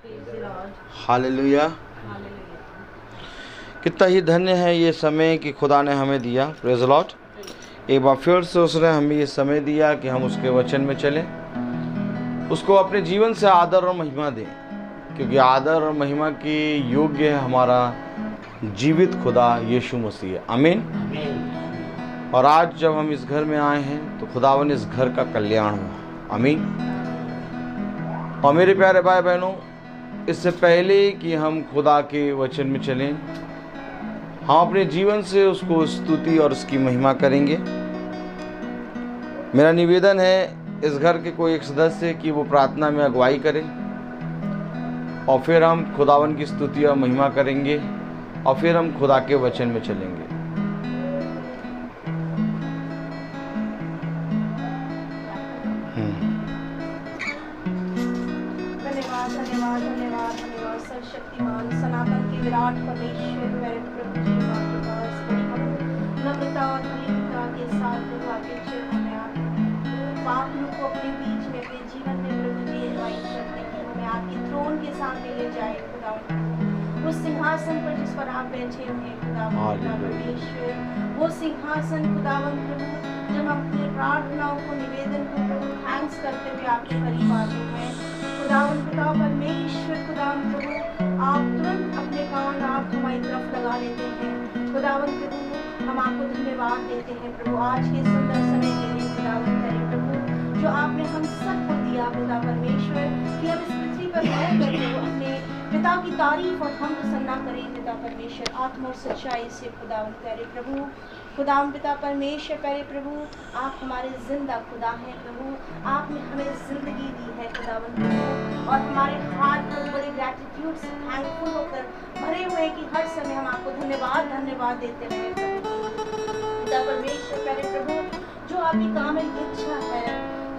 Hallelujah. कितना ही धन्य है ये समय कि खुदा ने हमें दिया। Praise the Lord. एक बार फिर से उसने हमें ये समय दिया कि हम उसके वचन में चलें, उसको अपने जीवन से आदर और महिमा दें, क्योंकि आदर और महिमा के योग्य है हमारा जीवित खुदा यीशु मसीह। आमीन। और आज जब हम इस घर में आए हैं तो खुदावन इस घर का कल्याण हुआ। आमीन। और मेरे प्यारे भाई बहनों, इससे पहले कि हम खुदा के वचन में चलें, हम अपने जीवन से उसको स्तुति और उसकी महिमा करेंगे। मेरा निवेदन है इस घर के कोई एक सदस्य कि वो प्रार्थना में अगुवाई करें और फिर हम खुदावन की स्तुति और महिमा करेंगे और फिर हम खुदा के वचन में चलेंगे। धन्यवाद धन्यवाद धन्यवाद धन्यवाद सर्वशक्तिमान सनातन के विराट परमेश्वर मेरे प्रभु जी आपके पास बड़ी हम नम्रता और दीनता के साथ प्रभु आपके चरणों में आते हैं। पाप लोग को अपने बीच में अपने जीवन में प्रभु जी इनवाइट करते हैं, हमें आपके थ्रोन के सामने ले जाए खुदा, उस सिंहासन पर जिस पर आप बैठे हुए हैं खुदा परमेश्वर, वो सिंहासन खुदावन प्रभु, जब हम अपनी प्रार्थनाओं को निवेदन को प्रभु थैंक्स करते हुए आपके करीब आते हैं खुदावन पिता परमेश्वर, खुदावन प्रभु आप तुरंत अपने कान आप हमारी तरफ लगा लेते हैं खुदावन प्रभु। हम आपको धन्यवाद देते हैं प्रभु आज के सुंदर समय के लिए खुदावन करे प्रभु, जो आपने हम सबको दिया खुदा परमेश्वर कि हम इस पृथ्वी पर रहकर प्रभु अपने पिता की तारीफ और हम प्रसन्ना करें पिता परमेश्वर आत्मा और सच्चाई से खुदावन करे प्रभु। खुदावन पिता परमेश्वर प्यारे प्रभु, आप हमारे जिंदा खुदा हैं प्रभु, आपने हमें जिंदगी दी है खुदावन प्रभु, और हमारे हाथ पर बड़े ग्रैटिट्यूड से थैंकफुल होकर भरे हुए कि हर समय हम आपको धन्यवाद धन्यवाद देते रहे प्रभु। पिता परमेश्वर प्यारे प्रभु, जो आपकी कामिल इच्छा है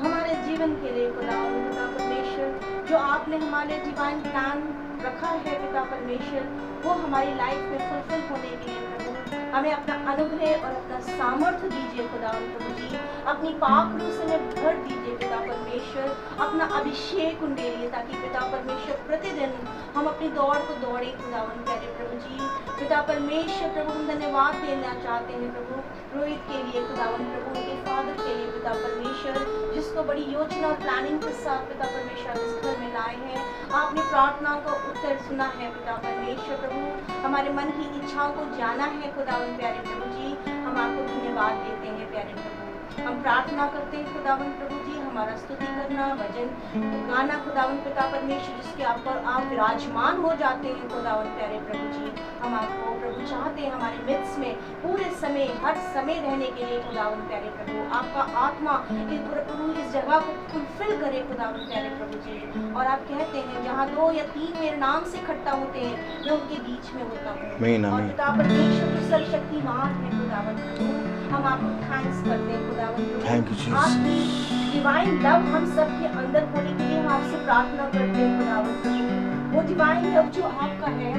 हमारे जीवन के लिए खुदावन पिता परमेश्वर, जो आपने हमारे डिवाइन प्लान रखा है पिता परमेश्वर, वो हमारी लाइफ में फुलफिल होने के लिए प्रभु हमें अपना अनुग्रह और अपना सामर्थ्य दीजिए खुदावन प्रभु जी, अपनी पाक रूह से हमें भर दीजिए पिता परमेश्वर, अपना अभिषेक उंडेलिए ताकि पिता परमेश्वर प्रतिदिन हम अपनी दौड़ को दौड़े खुदावन प्यारे प्रभु जी। पिता परमेश्वर प्रभु, हम धन्यवाद देना चाहते हैं प्रभु रोहित के लिए खुदावन प्रभु, उनके फादर के लिए पिता परमेश्वर, जिसको बड़ी योजना और प्लानिंग के साथ पिता परमेश्वर इस घर में लाए हैं। आपने प्रार्थनाओं का उत्तर सुना है पिता परमेश्वर प्रभु, हमारे मन की इच्छाओं को जाना है खुदावन प्यारे प्रभु जी, हम आपको धन्यवाद देते हैं प्यारे प्रभु। हम प्रार्थना करते हैं खुदावन प्रभु जी, हमारा स्तुति करना भजन गाना खुदावन पिता परमेश्वर, जिसके आप पर आप विराजमान हो जाते हैं खुदावन प्यारे प्रभु जी। हम आपको प्रभु चाहते हैं हमारे मित्र में पूरे समय हर समय रहने के लिए खुदावन प्यारे प्रभु, आपका आत्मा इस प्रभु इस जगह को फुलफिल करे खुदावन प्यारे प्रभु जी। और आप कहते हैं जहाँ 2 या 3 मेरे नाम से इकट्ठा होते हैं मैं उनके बीच में होता हूँ। और पिता परमेश्वर तो सर्वशक्तिमान है खुदावन प्रभु, हम आपको थैंक्स करते हैं खुदावन प्रभु, आपकी डिवाइन लव हम सब के अंदर होने के लिए हम आपसे प्रार्थना करते हैं खुदावन प्रभु। वो डिवाइन लव जो आपका है,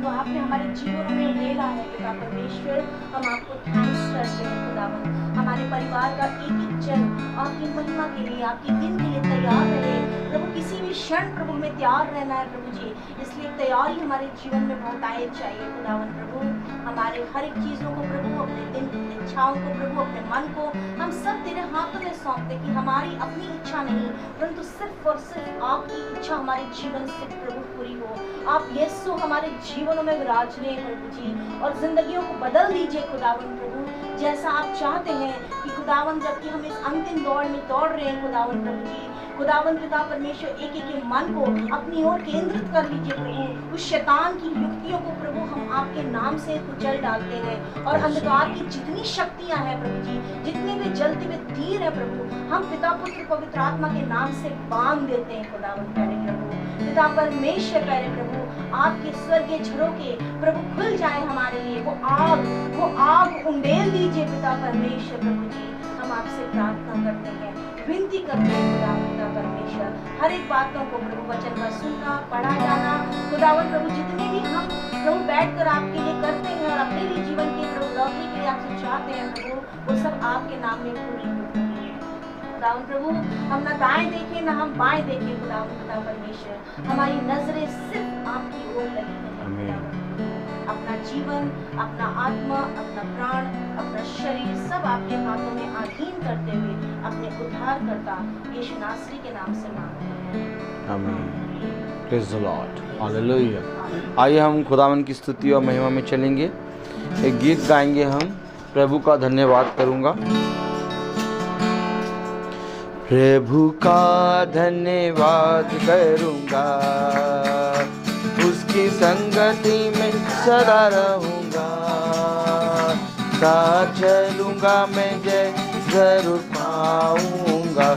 जो आपने हमारे जीवन में उड़ेला है पिता परमेश्वर, हम आपको थैंक्स करते हैं खुदावन। हमारे परिवार का एक एक जन आपकी महिमा के लिए आपके दिन के लिए तैयार रहे प्रभु, किसी भी क्षण प्रभु में तैयार रहना है प्रभु जी, इसलिए तैयारी हमारे जीवन में बहुतायत चाहिए खुदावन प्रभु। हमारे हर एक चीज़ों को प्रभु, अपने दिन की इच्छाओं को प्रभु, अपने मन को हम सब तेरे हाथों में सौंपते कि हमारी अपनी इच्छा नहीं परंतु सिर्फ और सिर्फ आपकी इच्छा हमारे जीवन से प्रभु पूरी हो। आप यीशु हमारे जीवनों में विराजने प्रभु जी, और जिंदगियों को बदल दीजिए खुदावन प्रभु, जैसा आप चाहते हैं कि खुदावन जबकि हम इस अंतिम दौड़ में दौड़ रहे हैं खुदावन प्रभु जी, खुदावन पिता परमेश्वर एक एक के मन को अपनी ओर केंद्रित कर लीजिए प्रभु। उस शैतान की युक्तियों को प्रभु हम आपके नाम से कुचल डालते हैं, और अंधकार की जितनी शक्तियां हैं प्रभु जी, जितने भी जलते हुए तीर है प्रभु, हम पिता पुत्र पवित्र आत्मा के नाम से बांध देते हैं खुदावन प्यारे प्रभु। पिता परमेश्वर प्यारे प्रभु, आपके स्वर्गीय झरोखे प्रभु खुल जाए हमारे लिए, वो आग उंडेल दीजिए पिता परमेश्वर प्रभु जी। हम आपसे प्रार्थना करते हैं, विनती करते हैं खुदावन पिता परमेश्वर, हर एक बातों को प्रभु वचन का सुनना पढ़ा जाना खुदावन प्रभु, जितने भी हम प्रभु बैठकर आपके लिए करते हैं और अपने लिए जीवन के प्रभु लौटने के लिए आपसे चाहते हैं प्रभु, वो सब आपके नाम में पूरी हो। खुदावन प्रभु, हम ना दाएं देखें ना हम बाएं देखें खुदावन खुदा परमेश्वर, हमारी नजरें सिर्फ आपकी ओर लगी हैं खुदावन। अपना जीवन, अपना आत्मा, अपना प्राण, अपना शरीर सब आपके हाथों में अधीन करते हुए अपने उद्धारकर्ता यीशु नासरी के नाम से मांगते हैं, आमीन। Praise the Lord, hallelujah. आइए हम खुदावन की स्तुति और महिमा में चलेंगे। एक गीत गाएंगे हम, प्रभु का धन्यवाद करूंगा। प्रभु का धन्यवाद करूंगा, उसकी संगति में सदा रहूंगा। साथ चलूंगा मैं जय जरूर पाऊंगा,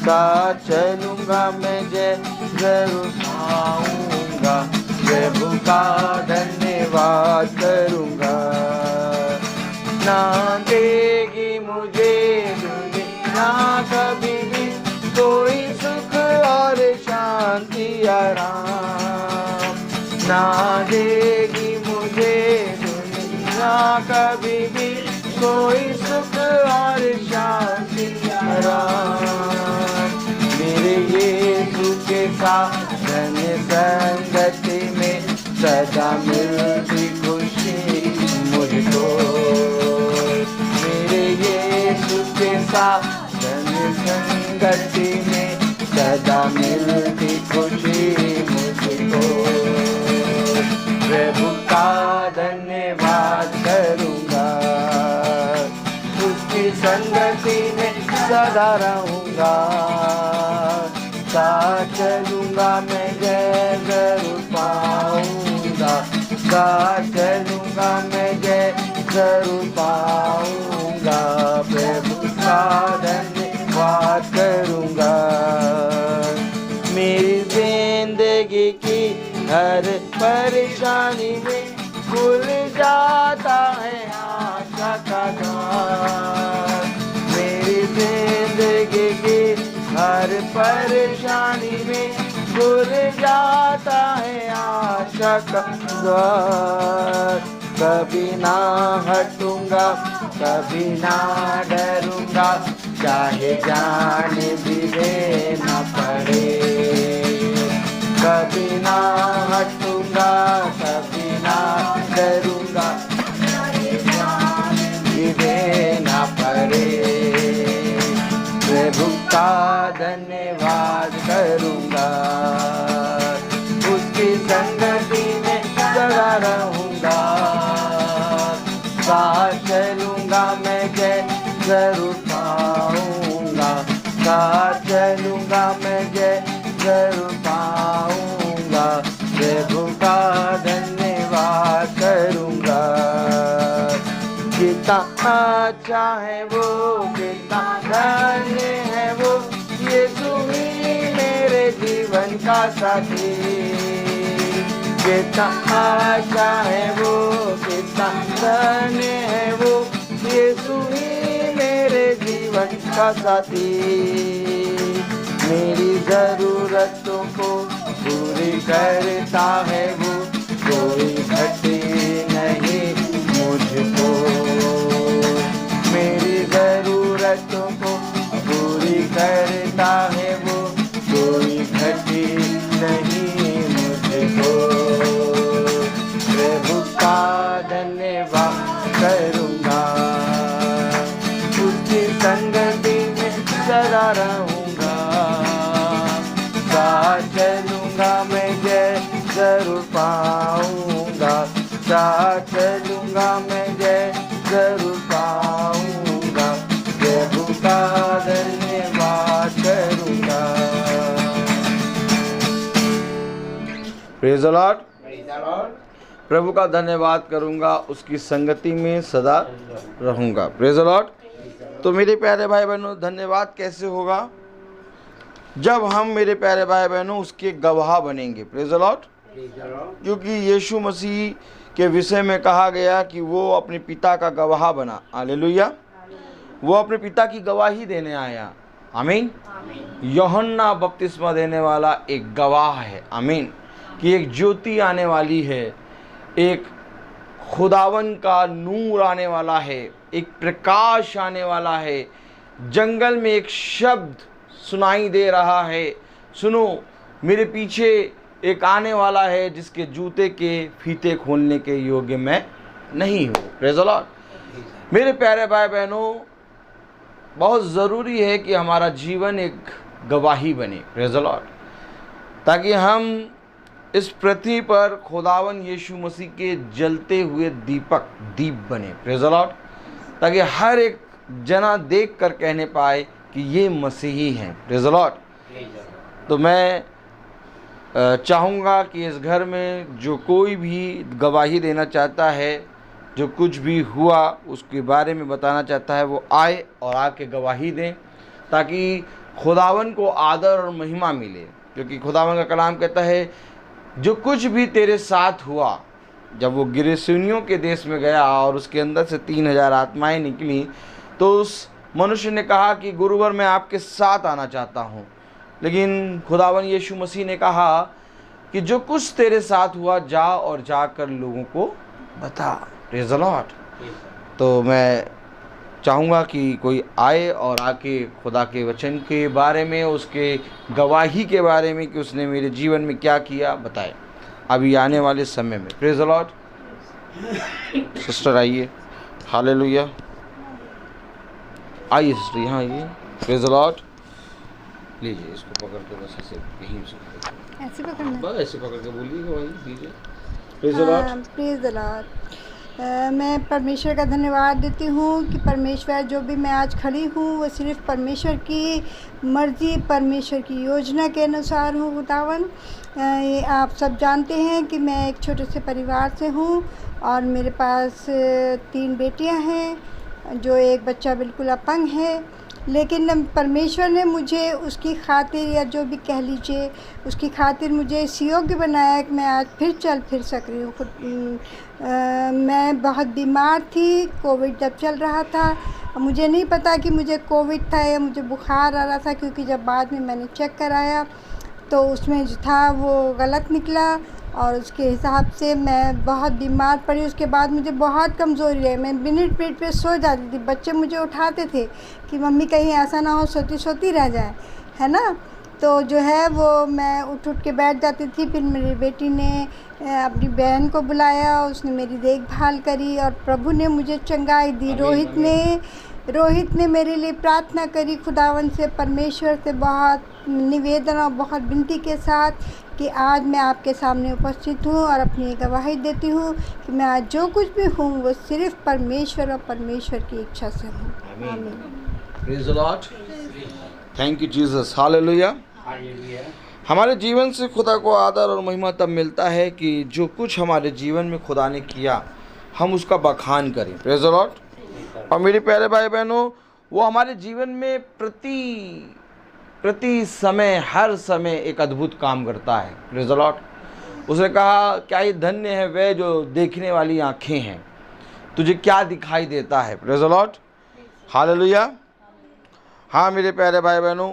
साथ चलूंगा मैं जय जरूर पाऊंगा। प्रभु का धन्यवाद करूंगा। ना देगी मुझे दुनिया कभी भी कोई सुख और शांति आराम, ना देगी मुझे दुनिया कभी भी कोई सुख और शांति आराम। मेरे यीशु के साथ धन्य संगति में सदा मिलती खुशी मुझको। मेरे यीशु के साथ धन्य संगति में सदा मिलती खुशी मुझको। प्रभु का धन्यवाद करूंगा, उसकी संगति में सदा रहूंगा। साथ चलूंगा मैं जय जरूर पाऊंगा, साथ चलूंगा मैं जय जरूर पाऊंगा। प्रभु का धन्यवाद करूंगा। मेरी जिंदगी की हर परेशानी में खुल जाता है आशा का द्वार। मेरी जिंदगी की हर परेशानी में खुल जाता है आशा का द्वार। कभी ना हटूंगा, कभी ना डरूंगा, चाहे जान भी देना पड़े। कभी ना हटूंगा, कभी ना डरूंगा, चाहे जान भी देना पड़े। प्रभु का धन्यवाद करूंगा, उसकी संगति में सदा रहूंगा। साथ चलूंगा मैं जय जरूर पाऊंगा, साथ चलूंगा मैं जय जरूर पाऊंगा। प्रभु का धन्यवाद करूंगा। कितना अच्छा है वो, कितना धन्य है वो, यीशु ही मेरे जीवन का साथी। कितना अच्छा है वो, कितना धन्य है वो, यीशु ही मेरे जीवन का साथी। मेरी जरूरतों को पूरी करता है वो, कोई घटी नहीं मुझको। मेरी जरूरतों को पूरी करता है वो, कोई घटी नहीं मुझको। प्रभु का धन्यवाद करूंगा, उसकी संगति में सदा रहूंगा। साथ चलूंगा मैं जय जरूर पाऊंगा, साथ चलूंगा मैं जय जरूर पाऊंगा। प्रभु का धन्यवाद करूंगा। Praise the Lord. प्रभु का धन्यवाद करूंगा, उसकी संगति में सदा रहूंगा। Praise the Lord. तो मेरे प्यारे भाई बहनों, धन्यवाद कैसे होगा? जब हम, मेरे प्यारे भाई बहनों, उसके गवाह बनेंगे। Praise the Lord. क्योंकि यीशु मसीह के विषय में कहा गया कि वो अपने पिता का गवाह बना। हालेलुया। वो अपने पिता की गवाही देने आया। आमीन। यूहन्ना बपतिस्मा देने वाला एक गवाह है। आमीन। कि एक ज्योति आने वाली है, एक खुदावन का नूर आने वाला है, एक प्रकाश आने वाला है, जंगल में एक शब्द सुनाई दे रहा है, सुनो मेरे पीछे एक आने वाला है जिसके जूते के फीते खोलने के योग्य मैं नहीं हूँ। Praise the Lord. मेरे प्यारे भाई बहनों, बहुत ज़रूरी है कि हमारा जीवन एक गवाही बने। Praise the Lord. ताकि हम इस पृथ्वी पर खुदावन यीशु मसीह के जलते हुए दीप बने। Praise the Lord. ताकि हर एक जना देख कर कहने पाए कि ये मसीही हैं। Praise the Lord. तो मैं चाहूँगा कि इस घर में जो कोई भी गवाही देना चाहता है, जो कुछ भी हुआ उसके बारे में बताना चाहता है, वो आए और आके गवाही दें, ताकि खुदावन को आदर और महिमा मिले। क्योंकि खुदावन का कलाम कहता है जो कुछ भी तेरे साथ हुआ, जब वो गिरसूनियों के देश में गया और उसके अंदर से 3000 आत्माएं निकली, तो उस मनुष्य ने कहा कि गुरुवर मैं आपके साथ आना चाहता हूँ। लेकिन खुदावन यीशु मसीह ने कहा कि जो कुछ तेरे साथ हुआ जा और जाकर लोगों को बता। Praise the Lord. तो मैं चाहूँगा कि कोई आए और आके खुदा के वचन के बारे में, उसके गवाही के बारे में कि उसने मेरे जीवन में क्या किया बताए अभी आने वाले समय में। Praise the Lord. सिस्टर आइए। हालेलुया। आइए सिस्टर, यहाँ आइए। Praise the Lord. लीजिए इसको पकड़ के बस ऐसे यहीं से ऐसे पकड़ना, बस ऐसे पकड़ के बोलिए वही लीजिए। Praise the Lord. Praise the Lord. मैं परमेश्वर का धन्यवाद देती हूँ कि परमेश्वर जो भी मैं आज खड़ी हूँ वो सिर्फ परमेश्वर की मर्ज़ी, परमेश्वर की योजना के अनुसार हूँ। खुदावन, आप सब जानते हैं कि मैं एक छोटे से परिवार से हूँ और मेरे पास 3 बेटियाँ हैं, जो एक बच्चा बिल्कुल अपंग है। लेकिन परमेश्वर ने मुझे उसकी खातिर, या जो भी कह लीजिए, उसकी खातिर मुझे इस योग्य बनाया कि मैं आज फिर चल फिर सक रही हूँ। मैं बहुत बीमार थी, कोविड जब चल रहा था। मुझे नहीं पता कि मुझे कोविड था या मुझे बुखार आ रहा था, क्योंकि जब बाद में मैंने चेक कराया तो उसमें जो था वो गलत निकला और उसके हिसाब से मैं बहुत बीमार पड़ी। उसके बाद मुझे बहुत कमज़ोरी रही, मैं मिनट मिनट पे सो जाती थी। बच्चे मुझे उठाते थे कि मम्मी कहीं ऐसा ना हो सोती सोती रह जाए, है ना। तो जो है वो मैं उठ के बैठ जाती थी। फिर मेरी बेटी ने अपनी बहन को बुलाया, उसने मेरी देखभाल करी और प्रभु ने मुझे चंगाई दी। रोहित ने मेरे लिए प्रार्थना करी खुदावन से, परमेश्वर से बहुत निवेदन और बहुत विनती के साथ कि आज मैं आपके सामने उपस्थित हूँ और अपनी गवाही देती हूँ कि मैं आज जो कुछ भी हूँ वो सिर्फ परमेश्वर और परमेश्वर की इच्छा से हूँ। आमीन। Praise the Lord. Thank you Jesus. Hallelujah. हमारे जीवन से खुदा को आदर और महिमा तब मिलता है कि जो कुछ हमारे जीवन में खुदा ने किया हम उसका बखान करें। Praise the Lord. और मेरे प्यारे भाई बहनों, वो हमारे जीवन में प्रति समय, हर समय एक अद्भुत काम करता है। Praise the Lord. उसने कहा क्या ये धन्य है वह जो देखने वाली आँखें हैं, तुझे क्या दिखाई देता है। Praise the Lord. हालेलुया। हाँ मेरे प्यारे भाई बहनों,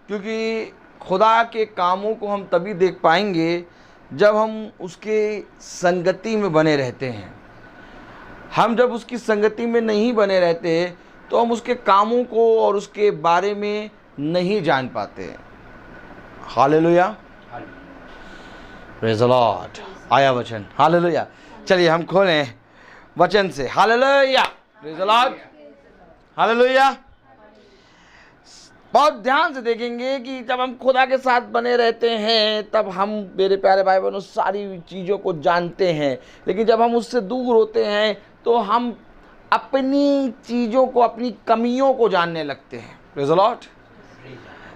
क्योंकि खुदा के कामों को हम तभी देख पाएंगे जब हम उसके संगति में बने रहते हैं। हम जब उसकी संगति में नहीं बने रहते तो हम उसके कामों को और उसके बारे में नहीं जान पाते। हालेलुया। Praise the Lord. आया वचन। हालेलुया। चलिए हम खोलें वचन से। Hallelujah. Praise the Lord. Hallelujah. बहुत ध्यान से देखेंगे कि जब हम खुदा के साथ बने रहते हैं तब हम, मेरे प्यारे भाई बहनों, सारी चीज़ों को जानते हैं। लेकिन जब हम उससे दूर होते हैं तो हम अपनी चीज़ों को, अपनी कमियों को जानने लगते हैं। Praise the Lord.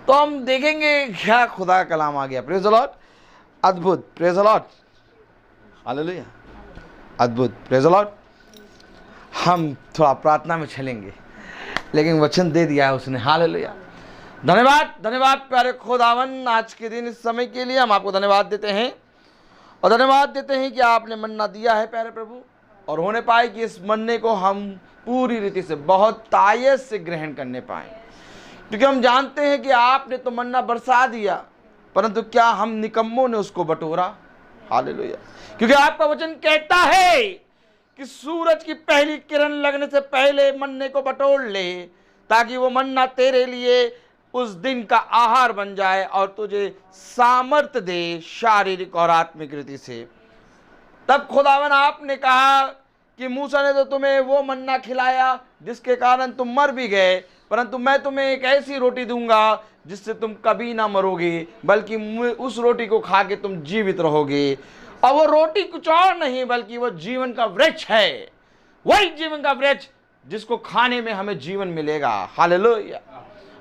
तो हम देखेंगे क्या खुदा का कलाम आ गया। Praise the Lord. अद्भुत। Praise the Lord. हालेलुया। अद्भुत। Praise the Lord. हम थोड़ा प्रार्थना में चलेंगे, लेकिन वचन दे दिया है उसने। हालेलुया। धन्यवाद, धन्यवाद प्यारे खुदावन, आज के दिन इस समय के लिए हम आपको धन्यवाद देते हैं और धन्यवाद देते हैं कि आपने मन्ना दिया है प्यारे प्रभु, और होने पाए कि इस मन्ने को हम पूरी रीति से बहुत तायत से ग्रहण करने पाएँ। क्योंकि हम जानते हैं कि आपने तो मन्ना बरसा दिया, परंतु क्या हम निकम्मों ने उसको बटोरा। हालेलुया। क्योंकि आपका वचन कहता है कि सूरज की पहली किरण लगने से पहले मन्ने को बटोर ले, ताकि वो मन्ना तेरे लिए उस दिन का आहार बन जाए और तुझे सामर्थ्य दे शारीरिक और आत्मिक रीति से। तब खुदावन आपने कहा कि मूसा ने तो तुम्हें वो मन्ना खिलाया जिसके कारण तुम मर भी गए, परंतु मैं तुम्हें एक ऐसी रोटी दूंगा जिससे तुम कभी ना मरोगे, बल्कि उस रोटी को खा के तुम जीवित रहोगे। और वो रोटी कुछ और नहीं बल्कि वो जीवन का वृक्ष है, वही जीवन का वृक्ष जिसको खाने में हमें जीवन मिलेगा। हालेलुया।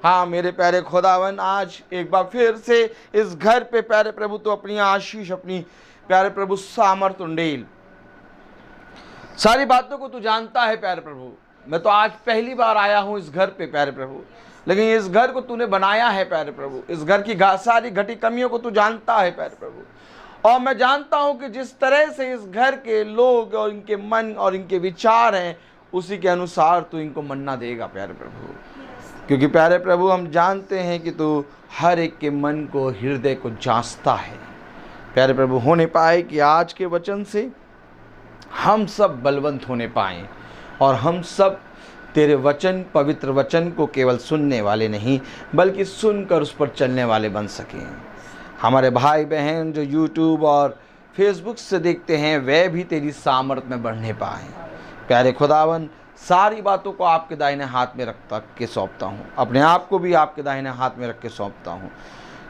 हाँ मेरे प्यारे खुदावन, आज एक बार फिर से इस घर पे प्यारे प्रभु तो अपनी आशीष, अपनी प्यारे प्रभु सामर्थ उंडेल। सारी बातों को तू जानता है प्यारे प्रभु। मैं तो आज पहली बार आया हूँ इस घर पे प्यारे प्रभु, लेकिन इस घर को तूने बनाया है प्यारे प्रभु। इस घर की सारी घटी कमियों को तू जानता है प्यारे प्रभु। और मैं जानता हूँ कि जिस तरह से इस घर के लोग और इनके मन और इनके विचार हैं, उसी के अनुसार तू इनको मन्ना देगा प्यारे प्रभु। क्योंकि प्यारे प्रभु हम जानते हैं कि तू हर एक के मन को, हृदय को जांचता है प्यारे प्रभु। होने पाए कि आज के वचन से हम सब बलवंत होने पाएँ और हम सब तेरे वचन, पवित्र वचन को केवल सुनने वाले नहीं बल्कि सुनकर उस पर चलने वाले बन सकें। हमारे भाई बहन जो यूट्यूब और फेसबुक से देखते हैं, वे भी तेरी सामर्थ में बढ़ने पाएँ प्यारे खुदावन। सारी बातों को आपके दाहिने हाथ में रख के सौंपता हूँ, अपने आप को भी आपके दाहिने हाथ में रख के सौंपता हूँ,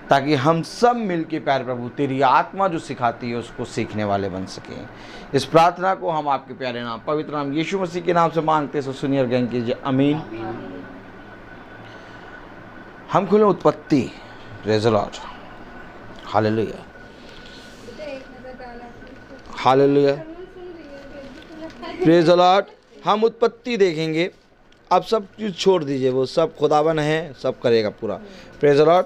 ताकि हम सब मिलके प्यारे प्रभु तेरी आत्मा जो सिखाती है उसको सीखने वाले बन सकें। इस प्रार्थना को हम आपके प्यारे नाम, पवित्र नाम यीशु मसीह के नाम से मांगते हैं, सुनिए और ग्रहण कीजिए, आमीन। हम खुले उत्पत्ति, praise the Lord, hallelujah hallelujah, praise the Lord. हम उत्पत्ति देखेंगे। अब सब चीज़ छोड़ दीजिए, वो सब खुदावन है, सब करेगा पूरा, प्रेज़ द लॉर्ड।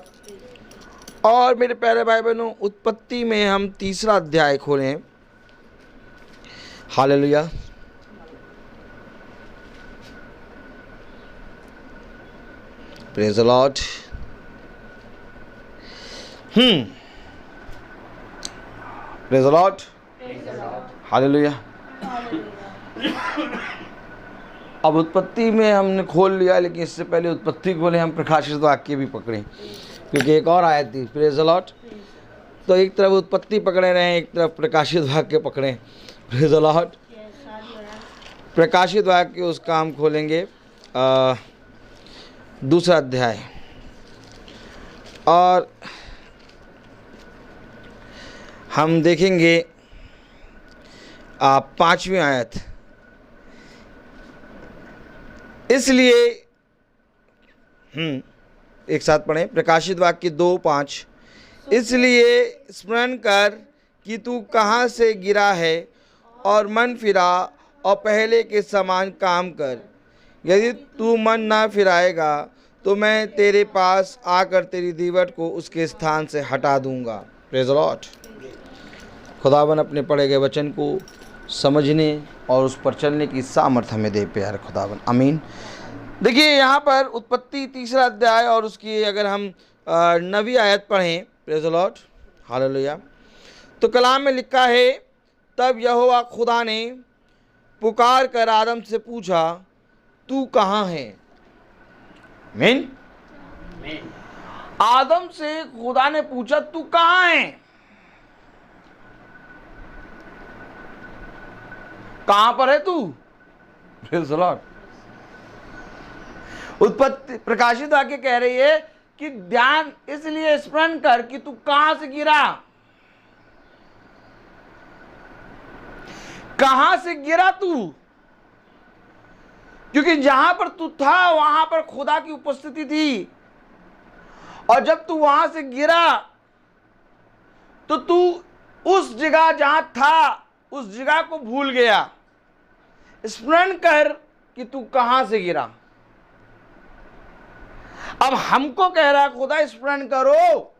और मेरे प्यारे भाई बहनों, उत्पत्ति में हम 3रा अध्याय खोलें, hallelujah. Praise the Lord. Praise the Lord, hallelujah. अब उत्पत्ति में हमने खोल लिया, लेकिन इससे पहले उत्पत्ति खोले हम प्रकाशित वाक्य भी पकड़ें, क्योंकि एक और आयत थी, प्रेज़ द लॉर्ड। तो एक तरफ उत्पत्ति पकड़े रहें, एक तरफ प्रकाशित वाक्य पकड़ें, प्रेज़ द लॉर्ड। प्रकाशित वाक्य उसका हम खोलेंगे 2रा अध्याय और हम देखेंगे 5वीं आयत। इसलिए एक साथ पढ़ें, प्रकाशित वाक्य 2:5। इसलिए स्मरण कर कि तू कहाँ से गिरा है और मन फिरा और पहले के समान काम कर। यदि तू मन ना फिराएगा तो मैं तेरे पास आकर तेरी दीवट को उसके स्थान से हटा दूंगा। Praise the Lord. खुदावन अपने पढ़े गए वचन को समझने और उस पर चलने की सामर्थ्य हमें दे प्यारे खुदावन, आमीन। देखिए यहाँ पर उत्पत्ति 3रा अध्याय और उसकी अगर हम 9वीं आयत पढ़ें, प्रेज़ द लॉर्ड, हालेलुया। तो कलाम में लिखा है, तब यहोवा खुदा ने पुकार कर आदम से पूछा, तू कहाँ है? आमीन। आदम से खुदा ने पूछा, तू कहाँ है? कहाँ पर है तू? Praise the Lord. उत्पत्ति प्रकाशित वाक्य कह रही है कि ध्यान इसलिए स्मरण कर कि तू कहां से गिरा, कहां से गिरा तू, क्योंकि जहां पर तू था वहां पर खुदा की उपस्थिति थी, और जब तू वहां से गिरा तो तू उस जगह जहां था उस जगह को भूल गया। स्मरण कर कि तू कहां से गिरा। अब हमको कह रहा है खुदा, स्मरण करो,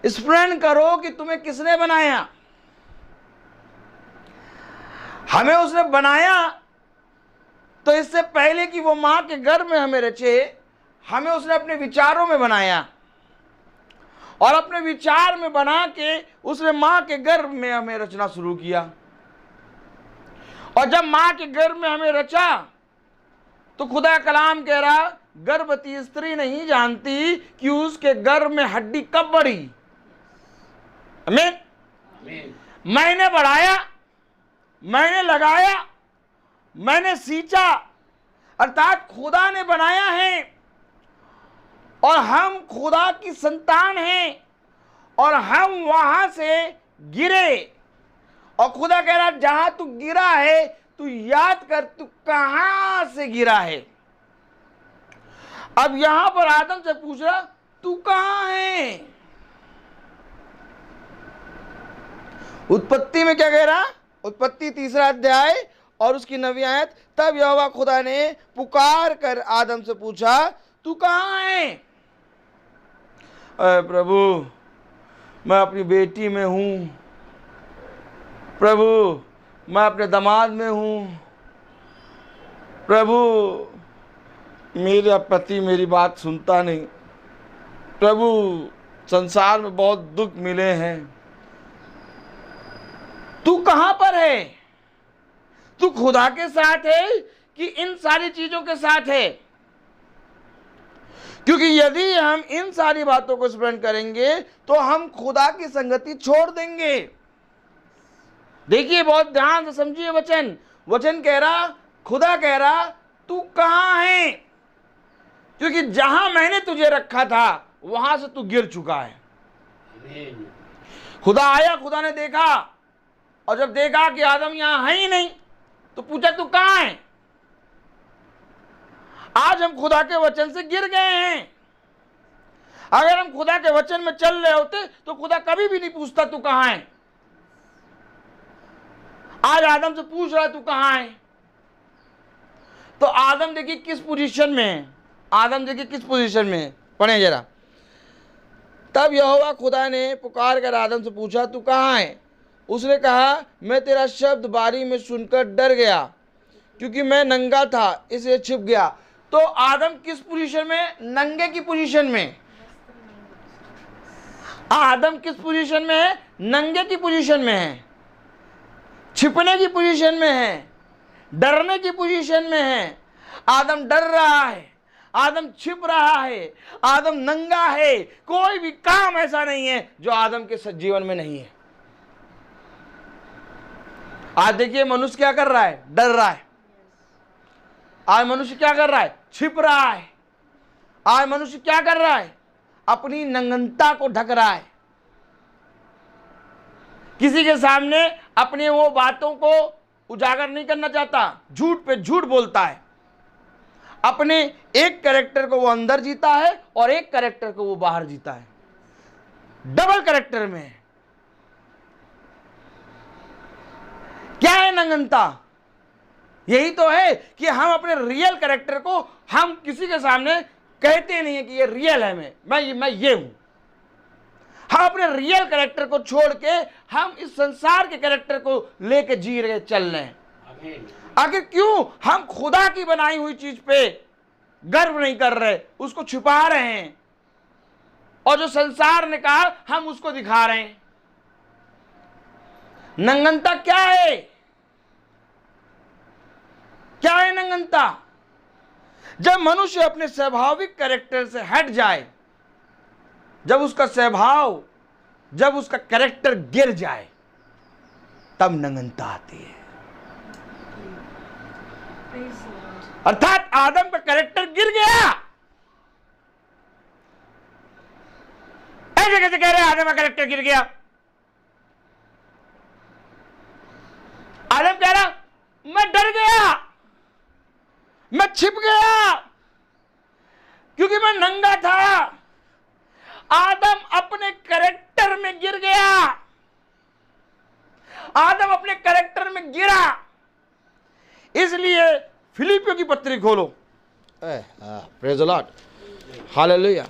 स्मरण करो कि तुम्हें किसने बनाया। हमें उसने बनाया तो इससे पहले कि वो मां के गर्भ में हमें रचे, हमें उसने अपने विचारों में बनाया, और अपने विचार में बना के उसने मां के गर्भ में हमें रचना शुरू किया। और जब मां के गर्भ में हमें रचा तो खुदा कलाम कह रहा, गर्भवती स्त्री नहीं जानती कि उसके गर्भ में हड्डी कब बढ़ी। आमीन। मैंने बढ़ाया, मैंने लगाया, मैंने सींचा, अर्थात खुदा ने बनाया है और हम खुदा की संतान हैं और हम वहां से गिरे। और खुदा कह रहा, जहां तू गिरा है तू याद कर तू कहां से गिरा है। अब यहां पर आदम से पूछ रहा, तू कहां है। उत्पत्ति में क्या कह रहा, उत्पत्ति 3 अध्याय और उसकी 9वीं आयत, तब यहोवा खुदा ने पुकार कर आदम से पूछा, तू कहां है। अरे प्रभु, मैं अपनी बेटी में हूं, प्रभु मैं अपने दामाद में हूं, प्रभु मेरा पति मेरी बात सुनता नहीं, प्रभु संसार में बहुत दुख मिले हैं, तू कहां पर है। तू खुदा के साथ है कि इन सारी चीजों के साथ है। क्योंकि यदि हम इन सारी बातों को स्मरण करेंगे तो हम खुदा की संगति छोड़ देंगे। देखिए, बहुत ध्यान से समझिए वचन कह रहा, खुदा कह रहा, तू कहां है। क्योंकि जहां मैंने तुझे रखा था वहां से तू गिर चुका है। खुदा आया, खुदा ने देखा, और जब देखा कि आदम यहां है ही नहीं तो पूछा, तू कहां है। आज हम खुदा के वचन से गिर गए हैं। अगर हम खुदा के वचन में चल रहे होते तो खुदा कभी भी नहीं पूछता तू कहां है। आज आदम से पूछ रहा है तू कहां है। तो आदम देखिए किस पोजीशन में है। आदम देखिए किस पोजीशन में है, पढ़े जरा। तब यहोवा खुदा ने पुकार कर आदम से पूछा, तू कहां है। उसने कहा, मैं तेरा शब्द बारी में सुनकर डर गया, क्योंकि मैं नंगा था इसलिए छिप गया। तो आदम किस पोजीशन में, नंगे की पोजीशन में। आदम किस पोजीशन में है, नंगे की पोजीशन में है, छिपने की पोजीशन में है, डरने की पोजीशन में है। आदम डर रहा है, आदम छिप रहा है, आदम नंगा है। कोई भी काम ऐसा नहीं है जो आदम के जीवन में नहीं है। आज देखिए मनुष्य क्या कर रहा है, डर रहा है। आज मनुष्य क्या कर रहा है, छिप रहा है। आज मनुष्य क्या कर रहा है, अपनी नंगनता को ढक रहा है। किसी के सामने अपनी वो बातों को उजागर नहीं करना चाहता, झूठ पे झूठ बोलता है। अपने एक कैरेक्टर को वो अंदर जीता है और एक कैरेक्टर को वो बाहर जीता है। डबल कैरेक्टर में है। क्या है नंगनता? यही तो है कि हम अपने रियल कैरेक्टर को हम किसी के सामने कहते नहीं है कि ये रियल है, मैं ये हूं। हम अपने रियल कैरेक्टर को छोड़ के हम इस संसार के कैरेक्टर को लेके जी रहे, चल रहे हैं। आखिर क्यों हम खुदा की बनाई हुई चीज पे गर्व नहीं कर रहे, उसको छुपा रहे हैं, और जो संसार ने कहा हम उसको दिखा रहे हैं। नंगनता क्या है? क्या है नंगनता? जब मनुष्य अपने स्वाभाविक कैरेक्टर से हट जाए, जब उसका स्वभाव, जब उसका कैरेक्टर गिर जाए, तब नंगनता आती है। अर्थात आदम का कैरेक्टर गिर गया। ऐसे कैसे कह रहे हैं आदम का कैरेक्टर गिर गया? आदम कह रहा मैं डर गया, मैं छिप गया, क्योंकि मैं नंगा था। आदम अपने कैरेक्टर में गिर गया। आदम अपने कैरेक्टर में गिरा। इसलिए फिलिपियों की पत्री खोलो। Praise the Lord, hallelujah.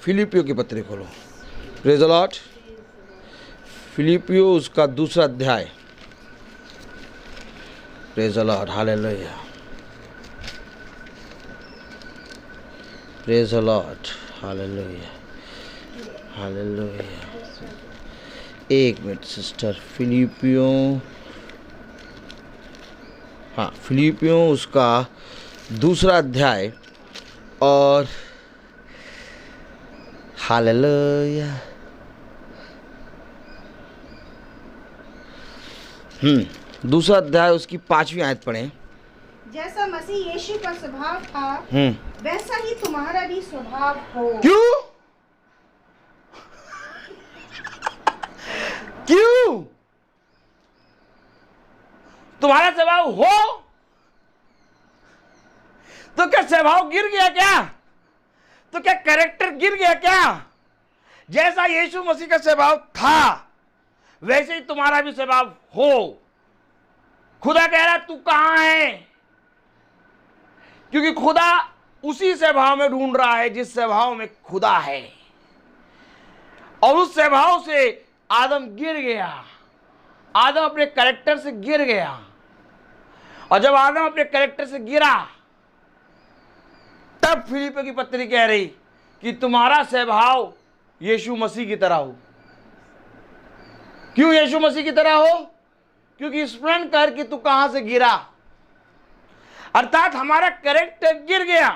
फिलिपियों की पत्री खोलो। Praise the Lord. फिलिपियों उसका 2 अध्याय। Praise the Lord, hallelujah. Praise the Lord, hallelujah, hallelujah. एक मिनट सिस्टर, फिलिपियों, हाँ, फिलिपियों उसका दूसरा अध्याय और हालेलुया। दूसरा अध्याय उसकी 5वीं आयत पढ़ें। जैसा मसीह यीशु का स्वभाव था वैसा ही तुम्हारा भी स्वभाव हो। क्यों? क्यों तुम्हारा स्वभाव हो? तो क्या स्वभाव गिर गया क्या? तो क्या कैरेक्टर गिर गया क्या? जैसा यीशु मसीह का स्वभाव था वैसे ही तुम्हारा भी स्वभाव हो। खुदा कह रहा तू कहां है? क्योंकि खुदा उसी स्वभाव में ढूंढ रहा है जिस स्वभाव में खुदा है। और उस स्वभाव से आदम गिर गया। आदम अपने कैरेक्टर से गिर गया। और जब आदम अपने कैरेक्टर से गिरा तब फिलिप्पियों की पत्री कह रही कि तुम्हारा स्वभाव यीशु मसीह की तरह हो। क्यों यीशु मसीह की तरह हो? क्योंकि स्मरण कर कि तू कहां से गिरा। अर्थात हमारा कैरेक्टर गिर गया।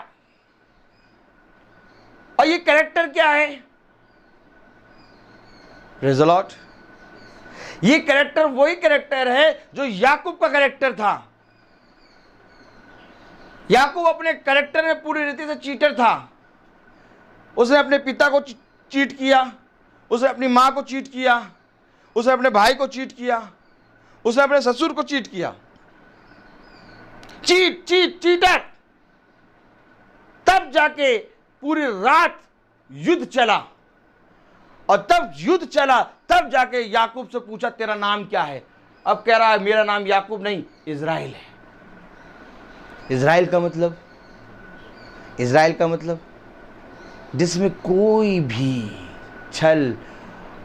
और ये कैरेक्टर क्या है? Praise the Lord. ये कैरेक्टर वही कैरेक्टर है जो याकूब का कैरेक्टर था। याकूब अपने कैरेक्टर में पूरी रीति से चीटर था। उसने अपने पिता को चीट किया, उसने अपनी मां को चीट किया, उसने अपने भाई को चीट किया, उसने अपने ससुर को चीट किया। चीटर। तब जाके पूरी रात युद्ध चला। और तब युद्ध चला तब जाके याकूब से पूछा तेरा नाम क्या है? अब कह रहा है मेरा नाम याकूब नहीं इज़राइल है। इज़राइल का मतलब जिसमें कोई भी छल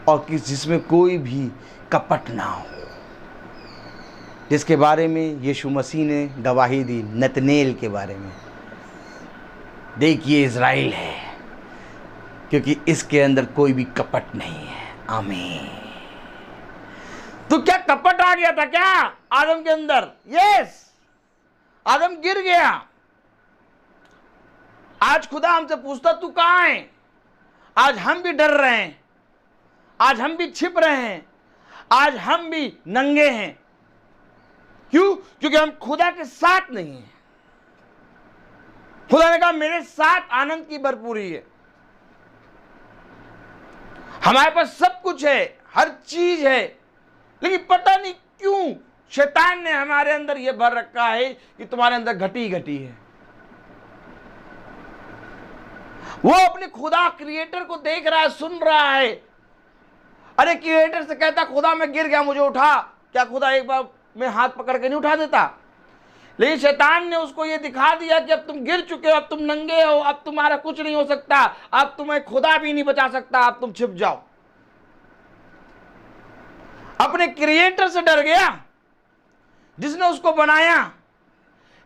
और जिसमें कोई भी कपट ना हो, जिसके बारे में यीशु मसीह ने गवाही दी नतनेल के बारे में। देखिए इज़राइल है क्योंकि इसके अंदर कोई भी कपट नहीं है। आमीन। तो क्या कपट आ गया था क्या आदम के अंदर? यस, आदम गिर गया। आज खुदा हमसे पूछता तू कहां है? आज हम भी डर रहे हैं, आज हम भी छिप रहे हैं, आज हम भी नंगे हैं। क्यों? क्योंकि हम खुदा के साथ नहीं हैं। खुदा ने कहा मेरे साथ आनंद की भरपूरी है। हमारे पास सब कुछ है, हर चीज है, लेकिन पता नहीं क्यों शैतान ने हमारे अंदर यह भर रखा है कि तुम्हारे अंदर घटी घटी है। वो अपने खुदा क्रिएटर को देख रहा है, सुन रहा है। अरे क्रिएटर से कहता खुदा मैं गिर गया मुझे उठा, क्या खुदा एक बार में हाथ पकड़ के नहीं उठा देता? लेकिन शैतान ने उसको ये दिखा दिया कि अब तुम गिर चुके हो, अब तुम नंगे हो, अब तुम्हारा कुछ नहीं हो सकता, अब तुम्हें खुदा भी नहीं बचा सकता, अब तुम छिप जाओ। अपने क्रिएटर से डर गया जिसने उसको बनाया,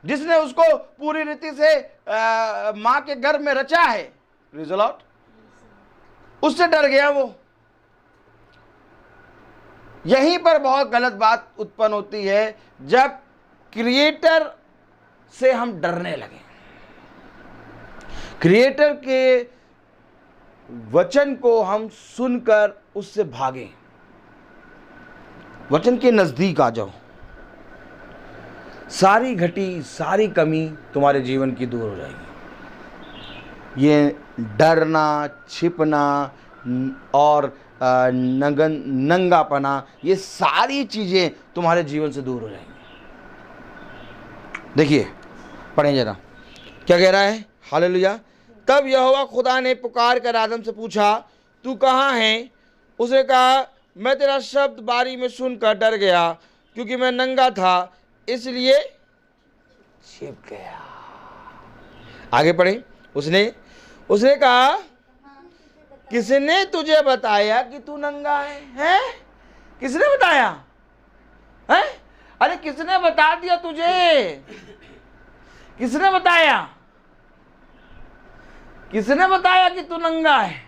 जिसने उसको पूरी रीति से मां के गर्भ में रचा है। Praise the Lord. उससे डर गया वो। यहीं पर बहुत गलत बात उत्पन्न होती है जब क्रिएटर से हम डरने लगे। क्रिएटर के वचन को हम सुनकर उससे भागें। वचन के नजदीक आ जाओ। सारी घटी, सारी कमी तुम्हारे जीवन की दूर हो जाएगी। ये डरना, छिपना और नंगापना, ये सारी चीजें तुम्हारे जीवन से दूर हो जाएंगी। देखिए पढ़ें जरा क्या कह रहा है। हालेलुया। तब यहोवा खुदा ने पुकार कर आदम से पूछा तू कहाँ है? उसने कहा मैं तेरा शब्द बारी में सुनकर डर गया क्योंकि मैं नंगा था इसलिए छिप गया। आगे पढ़े। उसने कहा किसने तुझे बताया कि तू नंगा है? हैं? किसने बताया? हैं? अरे किसने बता दिया तुझे? किसने बताया? किसने बताया कि तू नंगा है?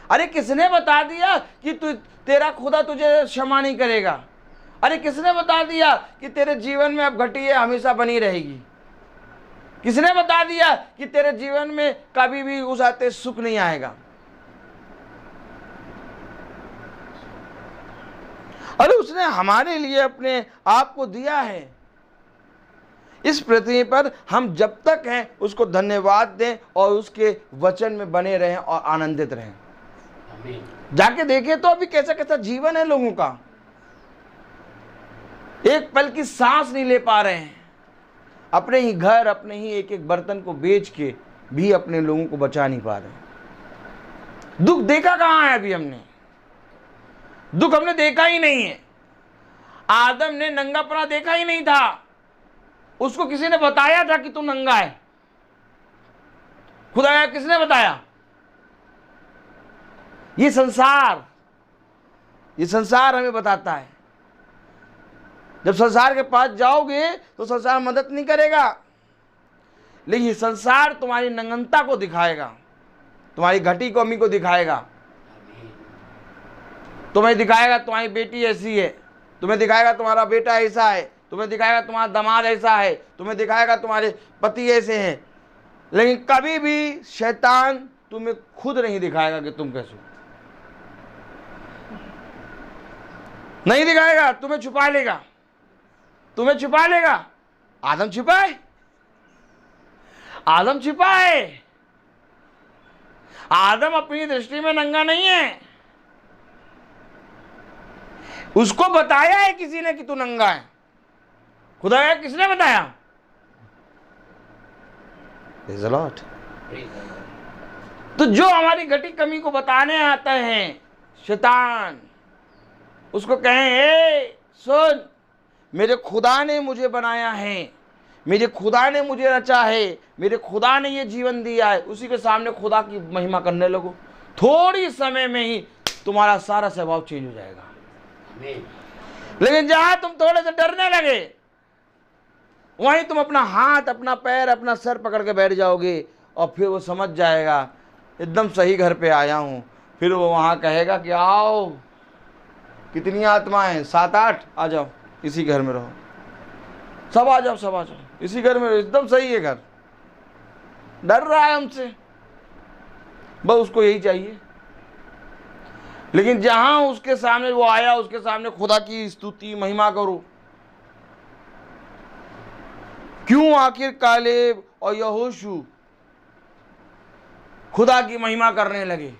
अरे किसने बता दिया कि तेरा खुदा तुझे क्षमा नहीं करेगा? अरे किसने बता दिया कि तेरे जीवन में अब घटी है हमेशा बनी रहेगी? किसने बता दिया कि तेरे जीवन में कभी भी उस आते सुख नहीं आएगा? अरे उसने हमारे लिए अपने आप को दिया है। इस पृथ्वी पर हम जब तक हैं उसको धन्यवाद दें और उसके वचन में बने रहें और आनंदित रहें। जाके देखें तो अभी कैसा कैसा जीवन है लोगों का, एक पल की सांस नहीं ले पा रहे हैं। अपने ही घर, अपने ही एक एक बर्तन को बेच के भी अपने लोगों को बचा नहीं पा रहे। दुख देखा कहां है? अभी हमने दुख हमने देखा ही नहीं है। आदम ने नंगापना देखा ही नहीं था। उसको किसी ने बताया था कि तू नंगा है? खुदा किसने बताया? ये संसार हमें बताता है। जब संसार के पास जाओगे तो संसार मदद नहीं करेगा, लेकिन ये संसार तुम्हारी नंगनता को दिखाएगा, तुम्हारी घटी कमी को दिखाएगा। तुम्हें दिखाएगा तुम्हारी बेटी ऐसी है, तुम्हें दिखाएगा तुम्हारा बेटा ऐसा है, तुम्हें दिखाएगा तुम्हारा दामाद ऐसा है, तुम्हें दिखाएगा तुम्हारे पति ऐसे हैं, लेकिन कभी भी शैतान तुम्हें खुद नहीं दिखाएगा कि तुम कैसे हो। नहीं दिखाएगा, तुम्हें छुपा लेगा, तुम्हें छुपा लेगा। आदम छिपाए, आदम छिपाए। आदम अपनी दृष्टि में नंगा नहीं है। उसको बताया है किसी ने कि तू नंगा है। खुदा किसने बताया? Praise the Lord। तो जो हमारी घटी कमी को बताने आता है शैतान, उसको कहें ए सुन, मेरे खुदा ने मुझे बनाया है, मेरे खुदा ने मुझे रचा है, मेरे खुदा ने ये जीवन दिया है। उसी के सामने खुदा की महिमा करने लगो, थोड़ी समय में ही तुम्हारा सारा स्वभाव चेंज हो जाएगा। लेकिन जहां तुम थोड़े से डरने लगे, वहीं तुम अपना हाथ, अपना पैर, अपना सर पकड़ के बैठ जाओगे और फिर वो समझ जाएगा एकदम सही घर पे आया हूं। फिर वो वहां कहेगा कि आओ, कितनी आत्माएं, 7-8 आ जाओ, इसी घर में रहो, सब आ जाओ, सब आ जाओ, इसी घर में रहो, एकदम सही है घर। डर रहा है हमसे, बस उसको यही चाहिए। लेकिन जहां उसके सामने वो आया, उसके सामने खुदा की स्तुति महिमा करो। क्यों आखिर कालेब और यहोशू खुदा की महिमा करने लगे?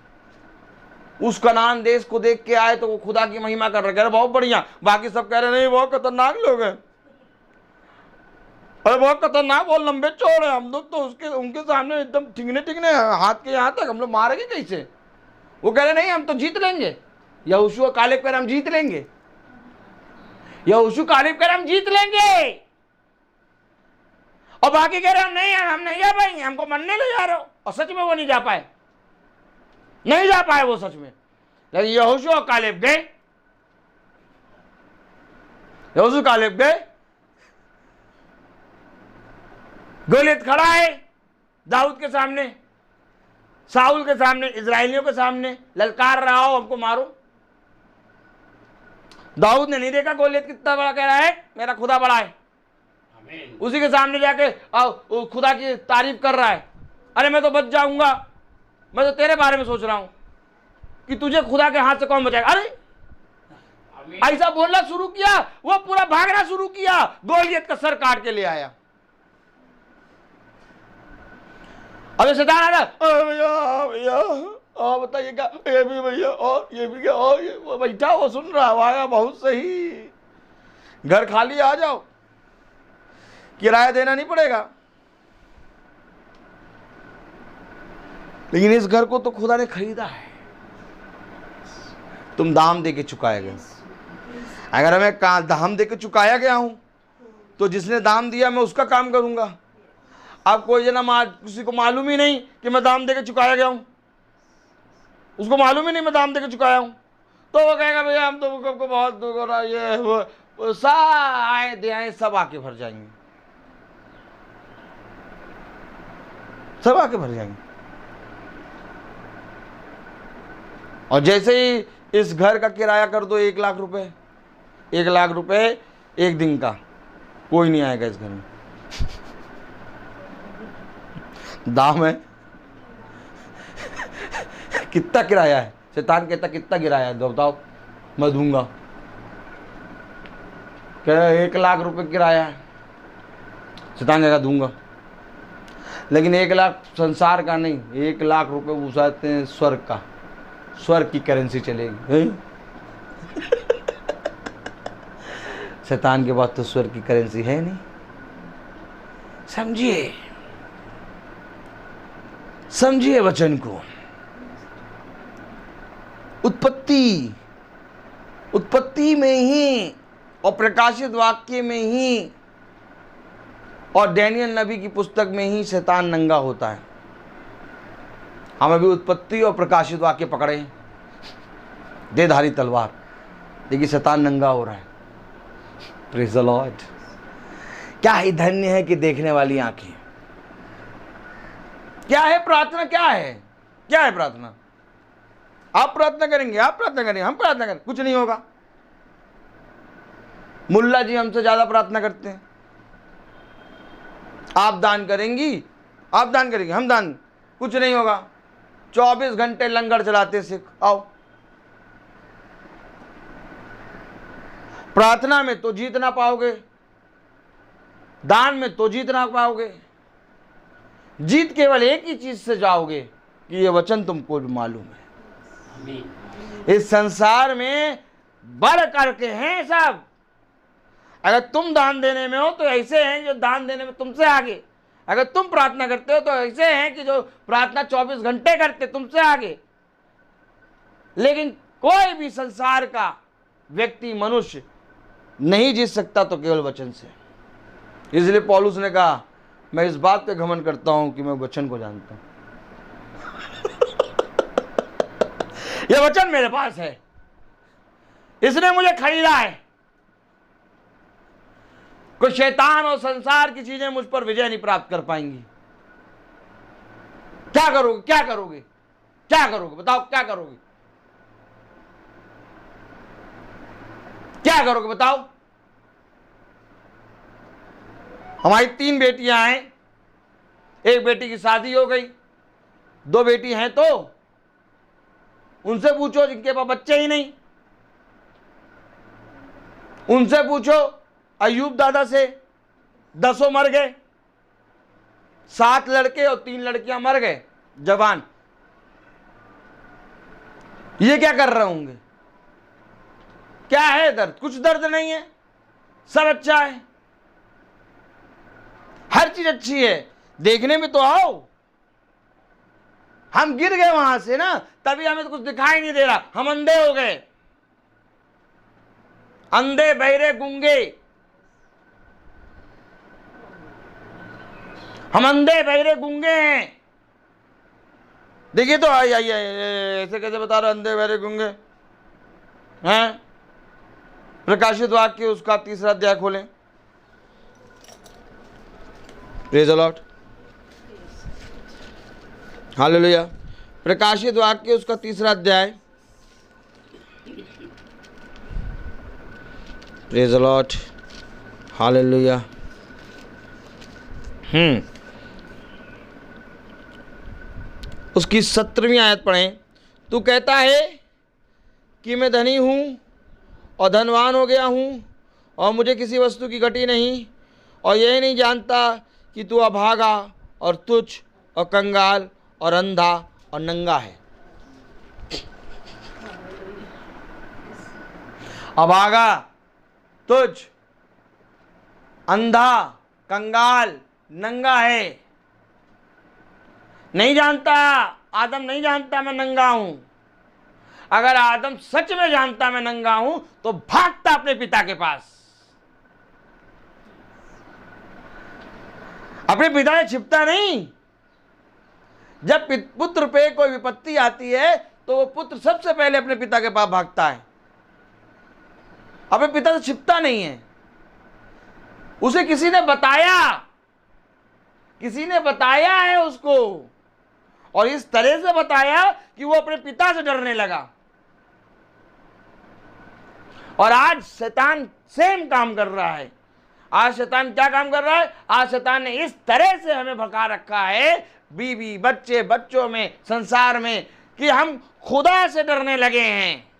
उस कनान देश को देख के आए तो वो खुदा की महिमा कर रहे, कह रहे बहुत बढ़िया। बाकी सब कह रहे नहीं, बहुत खतरनाक लोग हैं, अरे बहुत खतरनाक, बहुत लंबे चौड़े, हम लोग तो उनके सामने एकदम ठिकने हाथ के यहाँ तक, हम लोग मारेंगे कैसे? वो कह रहे नहीं, हम तो जीत लेंगे। यहोशू और कालेब कह रहे हम जीत लेंगे, यहोशू कालेब कह रहे हम जीत लेंगे। और बाकी कह रहे हम नहीं जा पाएंगे, हमको मरने ले जा रहे हो। और सच में वो नहीं जा पाए, नहीं जा पाए वो सच में। लेकिन यहोशू और कालेब गए, यहोशू कालेब गए। गोलियत खड़ा है दाऊद के सामने, साउल के सामने, इजराइलियों के सामने, ललकार रहा हो हमको मारो। दाऊद ने नहीं देखा गोलियत कितना बड़ा, कह रहा है मेरा खुदा बड़ा है। उसी के सामने जाके खुदा की तारीफ कर रहा है, अरे मैं तो बच जाऊंगा, मैं तो तेरे बारे में सोच रहा हूं कि तुझे खुदा के हाथ से कौन बचाएगा। अरे ऐसा बोलना शुरू किया, वो पूरा भागना शुरू किया, गोलियत का सर काट के ले आया। अबे शैतान आ रहा, भैया और बताइए क्या, ये भी भैया और ये भी क्या, और ये वो बैठा वो सुन रहा, आया बहुत सही, घर खाली आ जाओ, किराया देना नहीं पड़ेगा। लेकिन इस घर को तो खुदा ने खरीदा है, तुम दाम दे के चुकाए गए। अगर मैं दाम दे के चुकाया गया हूं तो जिसने दाम दिया मैं उसका काम करूंगा। अब कोई जना किसी को मालूम ही नहीं कि मैं दाम दे के चुकाया गया हूं, उसको मालूम ही नहीं मैं दाम दे के चुकाया हूं, तो वो कहेगा भैया हम तो बहुत दुख हो रहा है, ये वो साए दयाएं सब आके भर जाएंगे, सब आके भर जाएंगे। और जैसे ही इस घर का किराया कर दो 1 लाख रुपए, 1 लाख रुपए एक दिन का, कोई नहीं आएगा इस घर में। दाम है। कितना किराया है? शैतान कहता कितना किराया है? बताओ, मैं दूंगा। कह 1 लाख रुपए किराया है। शैतान कहता दूंगा। लेकिन 1 लाख संसार का नहीं, 1 लाख रुपए उसाते हैं स्वर्ग का। स्वर्ग की करेंसी चलेगी। शैतान के पास तो स्वर्ग की करेंसी है नहीं। समझिए, समझिए वचन को। उत्पत्ति में ही और प्रकाशित वाक्य में ही और डैनियल नबी की पुस्तक में ही शैतान नंगा होता है। हम अभी उत्पत्ति और प्रकाशित वाक्य पकड़े हैं, देधारी तलवार, देखिए शैतान नंगा हो रहा है। Praise the Lord. क्या ही धन्य है कि देखने वाली आंखें। क्या है प्रार्थना? क्या है? क्या है प्रार्थना? आप प्रार्थना करेंगे, आप प्रार्थना करेंगे, हम प्रार्थना करें, कुछ नहीं होगा। मुल्ला जी हमसे ज्यादा प्रार्थना करते हैं। आप दान करेंगी, आप दान करेंगे, हम दान, कुछ नहीं होगा। 24 घंटे लंगर चलाते सिख। आओ, प्रार्थना में तो जीत ना पाओगे, दान में तो जीत ना पाओगे। जीत केवल एक ही चीज से जाओगे कि ये वचन तुमको भी मालूम है। इस संसार में बढ़ करके हैं सब। अगर तुम दान देने में हो तो ऐसे हैं जो दान देने में तुमसे आगे। अगर तुम प्रार्थना करते हो तो ऐसे हैं कि जो प्रार्थना 24 घंटे करते तुमसे आगे। लेकिन कोई भी संसार का व्यक्ति, मनुष्य नहीं जीत सकता तो केवल वचन से। इसलिए पौलुस ने कहा, मैं इस बात पे घमंड करता हूं कि मैं वचन को जानता हूं। यह वचन मेरे पास है, इसने मुझे खरीदा है। कोई शैतान और संसार की चीजें मुझ पर विजय नहीं प्राप्त कर पाएंगी। क्या करोगे? क्या करोगे? क्या करोगे? बताओ, क्या करोगे? क्या करोगे? बताओ। हमारी 3 बेटियां हैं, एक बेटी की शादी हो गई, 2 बेटी हैं तो उनसे पूछो जिनके पास बच्चे ही नहीं। उनसे पूछो, अयूब दादा से 10 मर गए, 7 लड़के और 3 लड़कियां मर गए जवान। ये क्या कर रहे होंगे? क्या है दर्द? कुछ दर्द नहीं है, सब अच्छा है, हर चीज अच्छी है। देखने में तो आओ। हम गिर गए वहां से ना, तभी हमें तो कुछ दिखाई नहीं दे रहा। हम अंधे हो गए, अंधे, बहरे, गूंगे। हम अंधे, बहरे, गूंगे हैं। देखिए तो आई ऐसे कैसे बता रहे अंधे, बहरे, गूंगे हैं? प्रकाशित वाक्य उसका 3रा अध्याय खोलें। Praise the Lord, hallelujah. प्रकाशित वाक्य उसका 3रा अध्याय। Praise the Lord, hallelujah. उसकी 17वीं आयत पढ़ें। तू कहता है कि मैं धनी हूँ और धनवान हो गया हूँ और मुझे किसी वस्तु की घटी नहीं, और यही नहीं जानता कि तू अभागा और तुच्छ और कंगाल और अंधा और नंगा है। अभागा, तुच्छ, अंधा, कंगाल, नंगा है। नहीं जानता, आदम नहीं जानता मैं नंगा हूं। अगर आदम सच में जानता मैं नंगा हूं तो भागता अपने पिता के पास, अपने पिता से छिपता नहीं। जब पुत्र पे कोई विपत्ति आती है तो वो पुत्र सबसे पहले अपने पिता के पास भागता है, अपने पिता से छिपता नहीं है। उसे किसी ने बताया है उसको, और इस तरह से बताया कि वो अपने पिता से डरने लगा। और आज शैतान सेम काम कर रहा है। आज शैतान क्या काम कर रहा है? आज शैतान ने इस तरह से हमें भगा रखा है, बीवी, बच्चे, बच्चों में, संसार में, कि हम खुदा से डरने लगे हैं।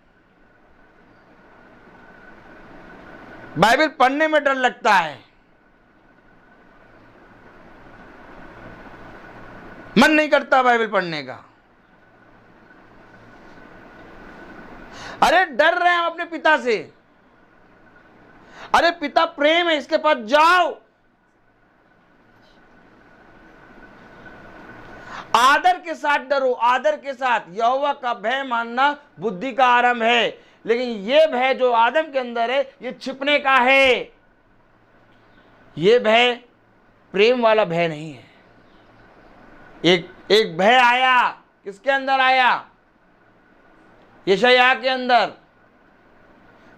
बाइबल पढ़ने में डर लगता है, मन नहीं करता बाइबल पढ़ने का। अरे डर रहे हैं हम अपने पिता से। अरे पिता प्रेम है, इसके पास जाओ, आदर के साथ डरो, आदर के साथ। यहोवा का भय मानना बुद्धि का आरंभ है, लेकिन ये भय जो आदम के अंदर है ये छिपने का है। ये भय प्रेम वाला भय नहीं है। एक भय आया, किसके अंदर आया? यशायाह के अंदर।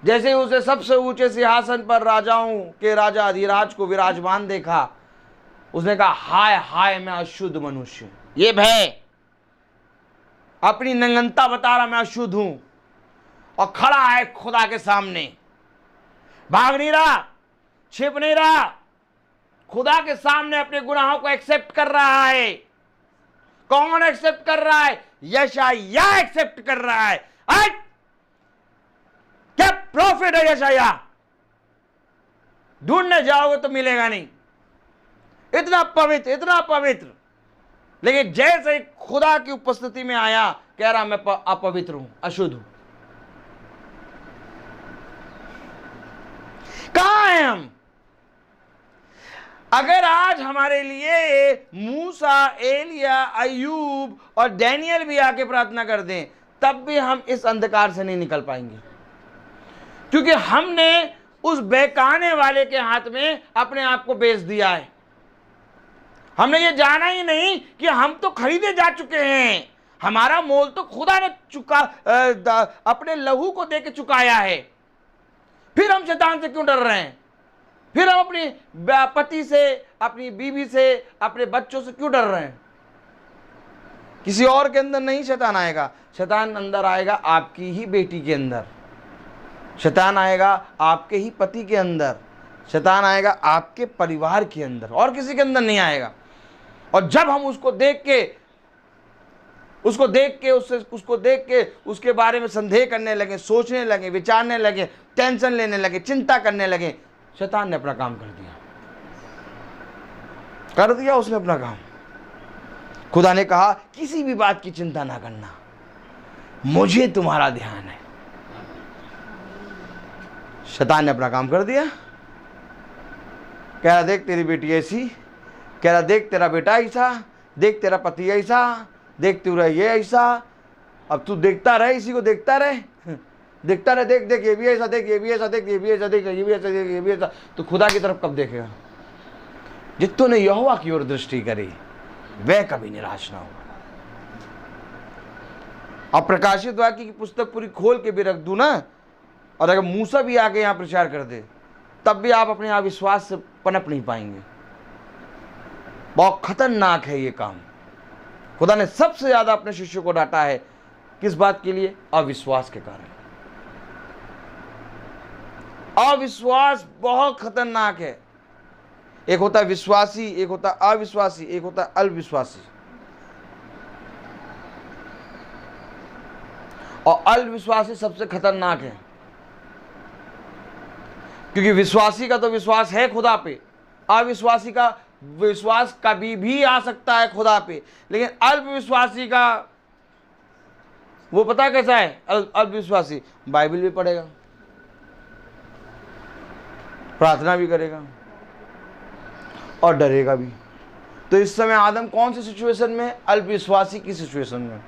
जैसे उसे सबसे ऊंचे सिंहासन पर राजाओं के राजा अधिराज को विराजमान देखा, उसने कहा हाय हाय मैं अशुद्ध मनुष्य। ये भय अपनी नंगनता बता रहा, मैं अशुद्ध हूं, और खड़ा है खुदा के सामने, भाग नहीं रहा, छिप नहीं रहा, खुदा के सामने अपने गुनाहों को एक्सेप्ट कर रहा है। कौन एक्सेप्ट कर रहा है? यशायाह एक्सेप्ट कर रहा है। क्या प्रॉफिट है यशायाह? ढूंढने जाओगे तो मिलेगा नहीं, इतना पवित्र, इतना पवित्र। लेकिन जैसे खुदा की उपस्थिति में आया, कह रहा मैं अपवित्र हूं, अशुद्ध हूं। कहां हैं हम? अगर आज हमारे लिए मूसा, एलिया, अय्यूब और डैनियल भी आके प्रार्थना कर दें, तब भी हम इस अंधकार से नहीं निकल पाएंगे, क्योंकि हमने उस बहकाने वाले के हाथ में अपने आप को बेच दिया है। हमने ये जाना ही नहीं कि हम तो खरीदे जा चुके हैं, हमारा मोल तो खुदा ने अपने लहू को देके चुकाया है। फिर हम शैतान से क्यों डर रहे हैं? फिर हम अपनी पति से, अपनी बीवी से, अपने बच्चों से क्यों डर रहे हैं? किसी और के अंदर नहीं शैतान आएगा, शैतान अंदर आएगा आपकी ही बेटी के अंदर, शैतान आएगा आपके ही पति के अंदर, शैतान आएगा आपके परिवार के अंदर, और किसी के अंदर नहीं आएगा। और जब हम उसको देख के उसके बारे में संदेह करने लगे, सोचने लगे, विचारने लगे, टेंशन लेने लगे, चिंता करने लगे, शैतान ने अपना काम कर दिया उसने अपना काम। खुदा ने कहा किसी भी बात की चिंता ना करना, मुझे तुम्हारा ध्यान है। शैतान ने अपना काम कर दिया, कह रहा देख तेरी बेटी ऐसी, कह रहा देख तेरा बेटा ऐसा, देख तेरा पति ऐसा, देख तू रह ये ऐसा, अब तू देखता रहे, इसी को देखता रहे, देखता रहे, देख देख ये भी ऐसा, देख ये भी ऐसा, देख ये भी ऐसा, देख ये भी ऐसा, देख ये भी ऐसा। तो खुदा की तरफ कब देखेगा? जितनों ने यहोवा की ओर दृष्टि करी वह कभी निराश ना होगा। अब प्रकाशित वाक्य की पुस्तक पूरी खोल के भी रख दूं ना, और अगर मूसा भी आके यहां प्रचार कर दे, तब भी आप अपने अविश्वास से पनप नहीं पाएंगे। बहुत खतरनाक है ये काम। खुदा ने सबसे ज्यादा अपने शिष्यों को डांटा है, किस बात के लिए? अविश्वास के कारण। अविश्वास बहुत खतरनाक है। एक होता है विश्वासी, एक होता है अविश्वासी, एक होता है अल्पविश्वासी। और अल्पविश्वासी सबसे खतरनाक है, क्योंकि विश्वासी का तो विश्वास है खुदा पे, अविश्वासी का विश्वास कभी भी आ सकता है खुदा पे, लेकिन अल्पविश्वासी का वो पता कैसा है? अल्पविश्वासी बाइबल भी पढ़ेगा, प्रार्थना भी करेगा और डरेगा भी। तो इस समय आदम कौन सी सिचुएशन में? अल्पविश्वासी की सिचुएशन में।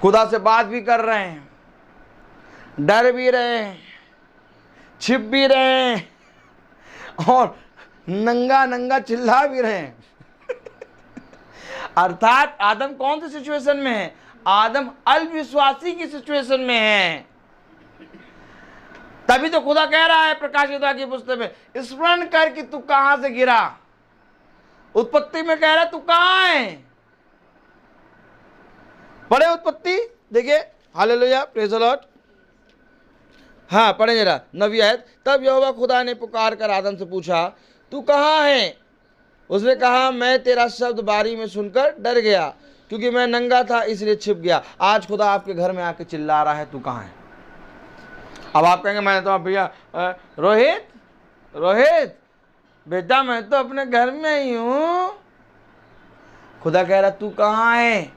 खुदा से बात भी कर रहे हैं, डर भी रहे हैं, छिप भी रहे हैं, और नंगा नंगा चिल्ला भी रहे हैं। अर्थात आदम कौन सी सिचुएशन में है? आदम अल्पविश्वासी की सिचुएशन में है। तभी तो खुदा कह रहा है प्रकाशित वाक्य की पुस्तक में, स्मरण कर कि तू कहां से गिरा। उत्पत्ति में कह रहा है तू कहां है। पढ़े उत्पत्ति, देखिए, हालेलुया, प्रेज़ द लॉर्ड। हाँ पढ़े जरा 9वीं आयत। तब यहोवा खुदा ने पुकार कर आदम से पूछा, तू कहाँ है? उसने कहा मैं तेरा शब्द बारी में सुनकर डर गया, क्योंकि मैं नंगा था इसलिए छिप गया। आज खुदा आपके घर में आके चिल्ला रहा है, तू कहाँ है? अब आप कहेंगे मैंने तो भैया रोहित रोहित बेटा मैं तो अपने घर में ही हूं। खुदा कह रहा तू कहाँ है?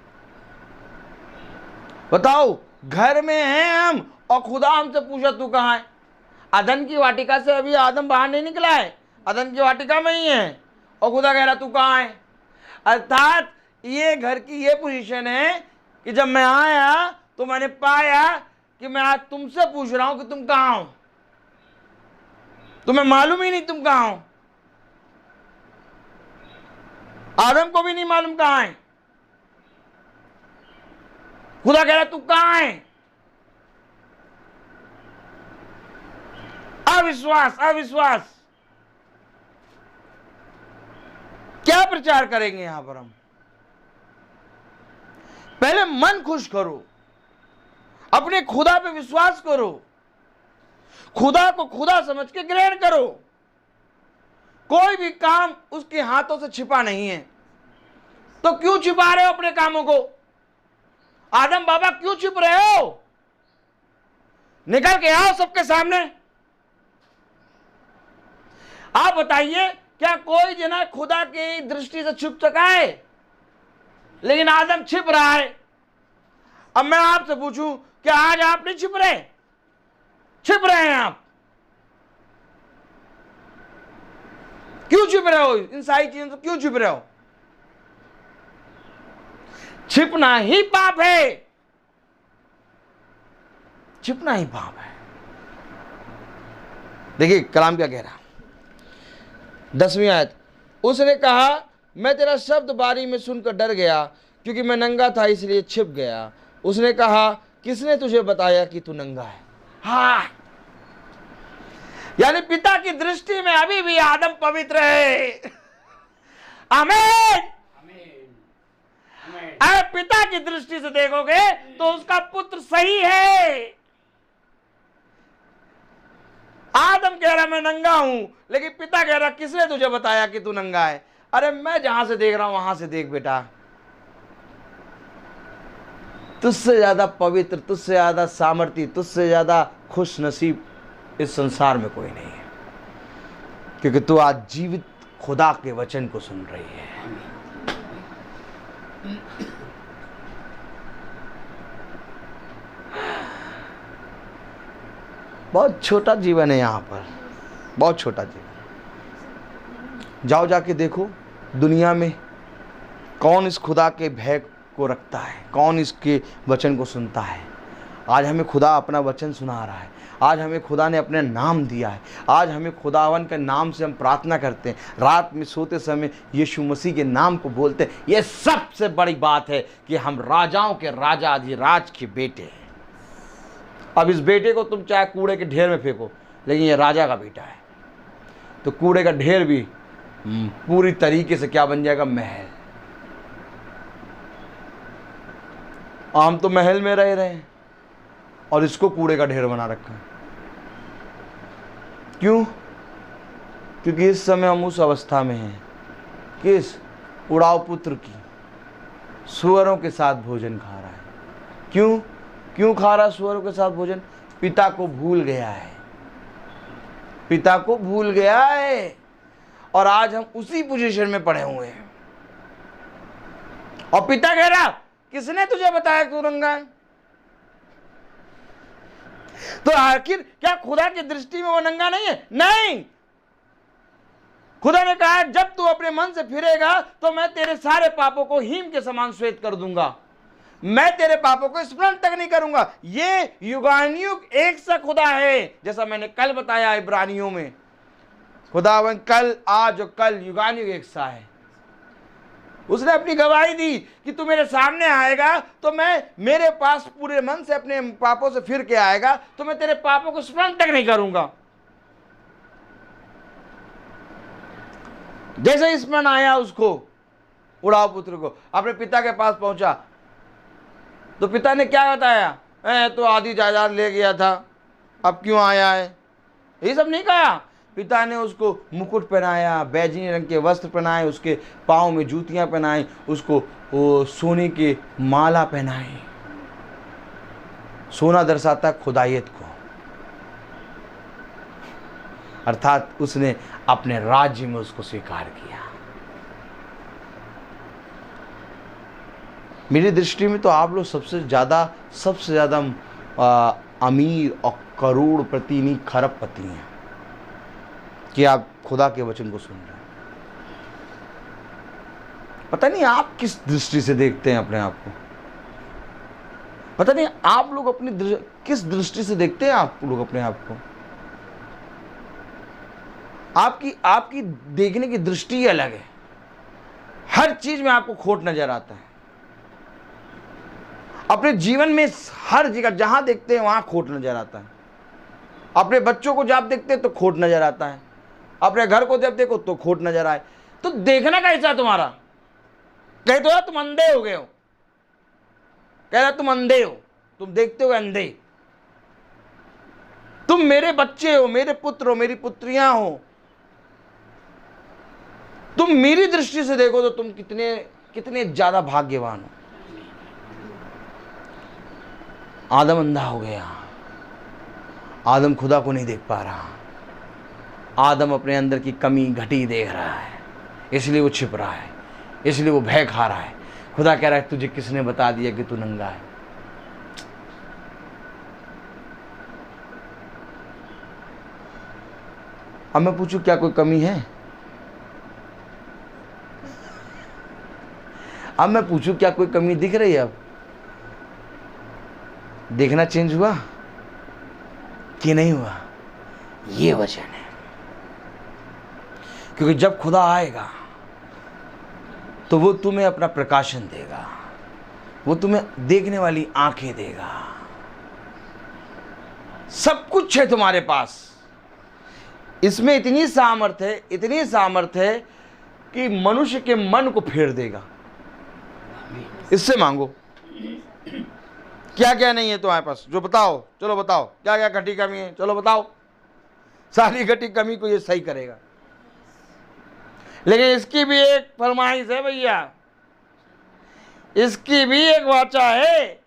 बताओ, घर में हैं हम और खुदा हमसे पूछा तू कहाँ है? अदन की वाटिका से अभी आदम बाहर नहीं निकला है, अदन की वाटिका में ही है और खुदा कह रहा तू कहाँ है? अर्थात ये घर की ये पोजीशन है कि जब मैं आया तो मैंने पाया कि मैं आज तुमसे पूछ रहा हूं कि तुम कहाँ हो। तुम्हें मालूम ही नहीं तुम कहाँ हो। आदम को भी नहीं मालूम कहाँ है। खुदा कह रहा तू कहाँ है? अविश्वास अविश्वास। क्या प्रचार करेंगे यहां पर हम? पहले मन खुश करो, अपने खुदा पे विश्वास करो, खुदा को खुदा समझ के ग्रहण करो। कोई भी काम उसके हाथों से छिपा नहीं है, तो क्यों छिपा रहे हो अपने कामों को? आदम बाबा क्यों छिप रहे हो? निकल के आओ सबके सामने। आप बताइए, क्या कोई जना खुदा की दृष्टि से छुप सका है? लेकिन आदम छिप रहा है। अब मैं आपसे पूछूं, क्या आज आप नहीं छिप रहे? छिप रहे हैं आप। क्यों छिप रहे हो? इन सारी चीजों से क्यों छिप रहे हो? छिपना ही पाप है, छिपना ही पाप है। देखिए कलाम क्या कह रहा, 10वीं आयत। उसने कहा मैं तेरा शब्द बारी में सुनकर डर गया, क्योंकि मैं नंगा था इसलिए छिप गया। उसने कहा किसने तुझे बताया कि तू नंगा है? हाँ, यानी पिता की दृष्टि में अभी भी आदम पवित्र है। आमीन। अगर पिता की दृष्टि से देखोगे तो उसका पुत्र सही है। आदम कह रहा मैं नंगा हूं, लेकिन पिता कह रहा किसने तुझे बताया कि तू नंगा है? अरे मैं जहां से देख रहा हूं वहां से देख बेटा। तुझसे ज्यादा पवित्र, तुझसे ज्यादा सामर्थी, तुझसे ज्यादा खुश नसीब इस संसार में कोई नहीं है, क्योंकि तू आज जीवित खुदा के वचन को सुन रही है। बहुत छोटा जीवन है यहाँ पर, बहुत छोटा जीवन। जाओ जाके देखो दुनिया में कौन इस खुदा के भय को रखता है, कौन इसके वचन को सुनता है। आज हमें खुदा अपना वचन सुना रहा है, आज हमें खुदा ने अपने नाम दिया है, आज हमें खुदावन के नाम से हम प्रार्थना करते हैं, रात में सोते समय यीशु मसीह के नाम को बोलते हैं। ये सबसे बड़ी बात है कि हम राजाओं के राजा अधिराज के बेटे हैं। अब इस बेटे को तुम चाहे कूड़े के ढेर में फेंको, लेकिन ये राजा का बेटा है, तो कूड़े का ढेर भी पूरी तरीके से क्या बन जाएगा? महल। हम तो महल में रह रहे हैं और इसको कूड़े का ढेर बना रखा है। क्यों? क्योंकि इस समय हम उस अवस्था में हैं, किस? उड़ाव पुत्र की, सुअरों के साथ भोजन खा रहा है। क्यों? क्यों खा रहा सुअरों के साथ भोजन? पिता को भूल गया है, पिता को भूल गया है। और आज हम उसी पोजीशन में पड़े हुए हैं। और पिता कह रहा किसने तुझे बताया तू नंगा है? तो आखिर क्या खुदा की दृष्टि में वो नंगा नहीं है? नहीं। खुदा ने कहा जब तू अपने मन से फिरेगा तो मैं तेरे सारे पापों को हिम के समान श्वेत कर दूंगा, मैं तेरे पापों को स्मरण तक नहीं करूंगा। ये युगानुयुग एक सा खुदा है, जैसा मैंने कल बताया इब्रानियों में। खुदावन कल, आज और कल युगानुयुग एक सा है। उसने अपनी गवाही दी कि तू मेरे सामने आएगा तो मैं मेरे पास पूरे मन से अपने पापों से फिर के आएगा तो मैं तेरे पापों को स्मरण तक नहीं करूंगा। जैसे स्मरण आया उसको, उड़ाव पुत्र को, अपने पिता के पास पहुंचा तो पिता ने क्या बताया? तो आधी जायदाद ले गया था, अब क्यों आया है? ये सब नहीं कहा। पिता ने उसको मुकुट पहनाया, बैजनी रंग के वस्त्र पहनाए, उसके पाँव में जूतियां पहनाई, उसको वो सोने की माला पहनाई। सोना दर्शाता खुदायत को, अर्थात उसने अपने राज्य में उसको स्वीकार किया। मेरी दृष्टि में तो आप लोग सबसे ज़्यादा अमीर और करोड़पति नहीं, खरबपति हैं कि आप खुदा के वचन को सुन रहे हैं। पता नहीं आप किस दृष्टि से देखते हैं अपने आप को, पता नहीं आप लोग अपनी किस दृष्टि से देखते हैं आप लोग अपने आप को। आपकी देखने की दृष्टि अलग है। हर चीज में आपको खोट नजर आता है। अपने जीवन में हर जगह जहां देखते हैं वहां खोट नजर आता है। अपने बच्चों को जब देखते हैं तो खोट नजर आता है, अपने घर को जब देखो तो खोट नजर आए। तो देखना कैसा है तुम्हारा? कह दो तुम अंधे हो गए हो, कह रहा तुम अंधे हो, तुम देखते हो अंधे। तुम मेरे बच्चे हो, मेरे पुत्र हो, मेरी पुत्रियां हो। तुम मेरी दृष्टि से देखो तो तुम कितने ज्यादा भाग्यवान हो। आदम अंधा हो गया, आदम खुदा को नहीं देख पा रहा, आदम अपने अंदर की कमी घटी देख रहा है, इसलिए वो छिप रहा है, इसलिए वो भय खा रहा है। खुदा कह रहा है तुझे किसने बता दिया कि तू नंगा है? अब मैं पूछूं क्या कोई कमी है? अब मैं पूछूं क्या कोई कमी दिख रही है? अब देखना चेंज हुआ कि नहीं हुआ? ये वचन है, क्योंकि जब खुदा आएगा तो वो तुम्हें अपना प्रकाशन देगा, वो तुम्हें देखने वाली आंखें देगा। सब कुछ है तुम्हारे पास। इसमें इतनी सामर्थ्य है कि मनुष्य के मन को फेर देगा। इससे मांगो। क्या क्या नहीं है तुम्हारे पास जो बताओ, चलो बताओ क्या क्या घटी कमी है, चलो बताओ। सारी घटी कमी को ये सही करेगा। लेकिन इसकी भी एक फरमाइश है भैया, इसकी भी एक वाचा है,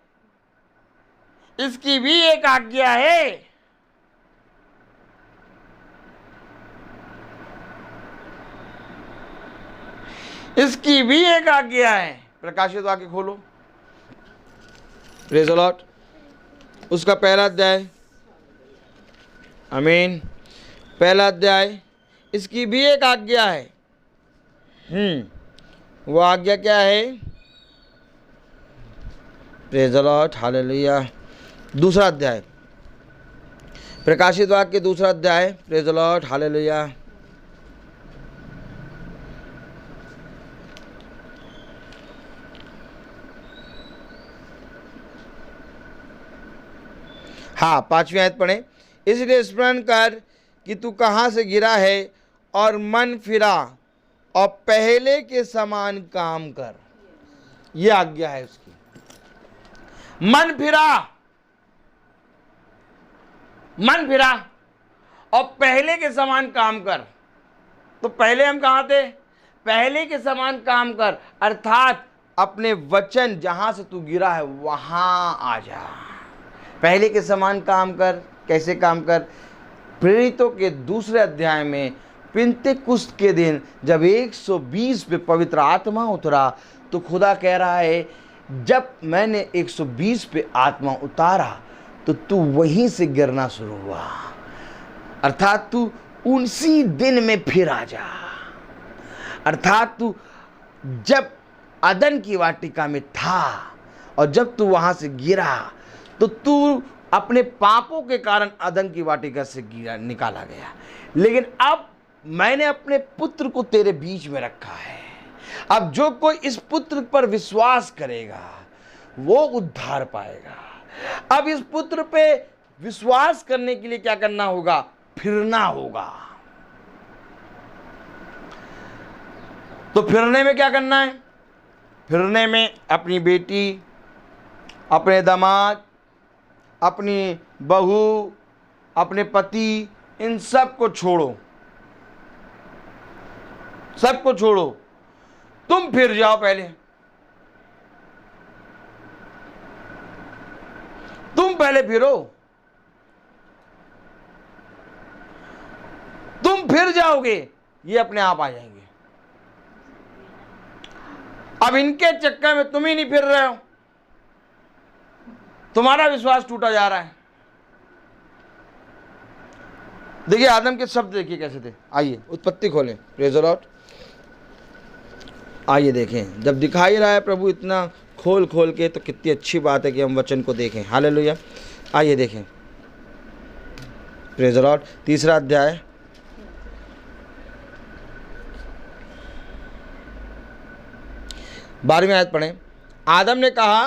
इसकी भी एक आज्ञा है। इसकी भी एक आज्ञा है। प्रकाशित वाक्य खोलो, प्रेज़ द लॉर्ड, उसका पहला अध्याय, आमीन, पहला अध्याय। इसकी भी एक आज्ञा है। वो आज्ञा क्या है? Praise the Lord, hallelujah. दूसरा अध्याय, प्रकाशित वाक्य दूसरा अध्याय, प्रेज़ द लॉर्ड, हालेलुया। हाँ, 5वीं आयत पढ़ें। इसलिए स्मरण कर कि तू कहाँ से गिरा है और मन फिरा और पहले के समान काम कर। ये आज्ञा है उसकी। मन फिरा और पहले के समान काम कर। तो पहले हम कहाँ थे? पहले के समान काम कर, अर्थात अपने वचन जहां से तू गिरा है वहां आ जा। पहले के समान काम कर। कैसे काम कर? प्रेरितों के दूसरे अध्याय में पिंतेकुस्त के दिन जब 120 पे पवित्र आत्मा उतरा तो खुदा कह रहा है जब मैंने 120 पे आत्मा उतारा तो तू वहीं से गिरना शुरू हुआ, अर्थात तू उसी दिन में फिर आ जा। अर्थात तू जब अदन की वाटिका में था और जब तू वहां से गिरा तो तू अपने पापों के कारण अदन की वाटिका से गिरा, निकाला गया। लेकिन अब मैंने अपने पुत्र को तेरे बीच में रखा है। अब जो कोई इस पुत्र पर विश्वास करेगा वो उद्धार पाएगा। अब इस पुत्र पे विश्वास करने के लिए क्या करना होगा? फिरना होगा। तो फिरने में क्या करना है? फिरने में अपनी बेटी, अपने दामाद, अपनी बहू, अपने पति, इन सब को छोड़ो। सबको छोड़ो, तुम फिर जाओ पहले, तुम पहले फिरो, तुम फिर जाओगे, ये अपने आप आ जाएंगे। अब इनके चक्कर में तुम ही नहीं फिर रहे हो, तुम्हारा विश्वास टूटा जा रहा है। देखिए आदम के शब्द देखिए कैसे थे। आइए उत्पत्ति खोलें, प्रेज द लॉर्ड। आइए देखें, जब दिखाई रहा है प्रभु इतना खोल खोल के, तो कितनी अच्छी बात है कि हम वचन को देखें। हालेलुया। आइए देखें, प्रेज द लॉर्ड। 3 अध्याय 12वीं आयत पढ़ें। आदम ने कहा,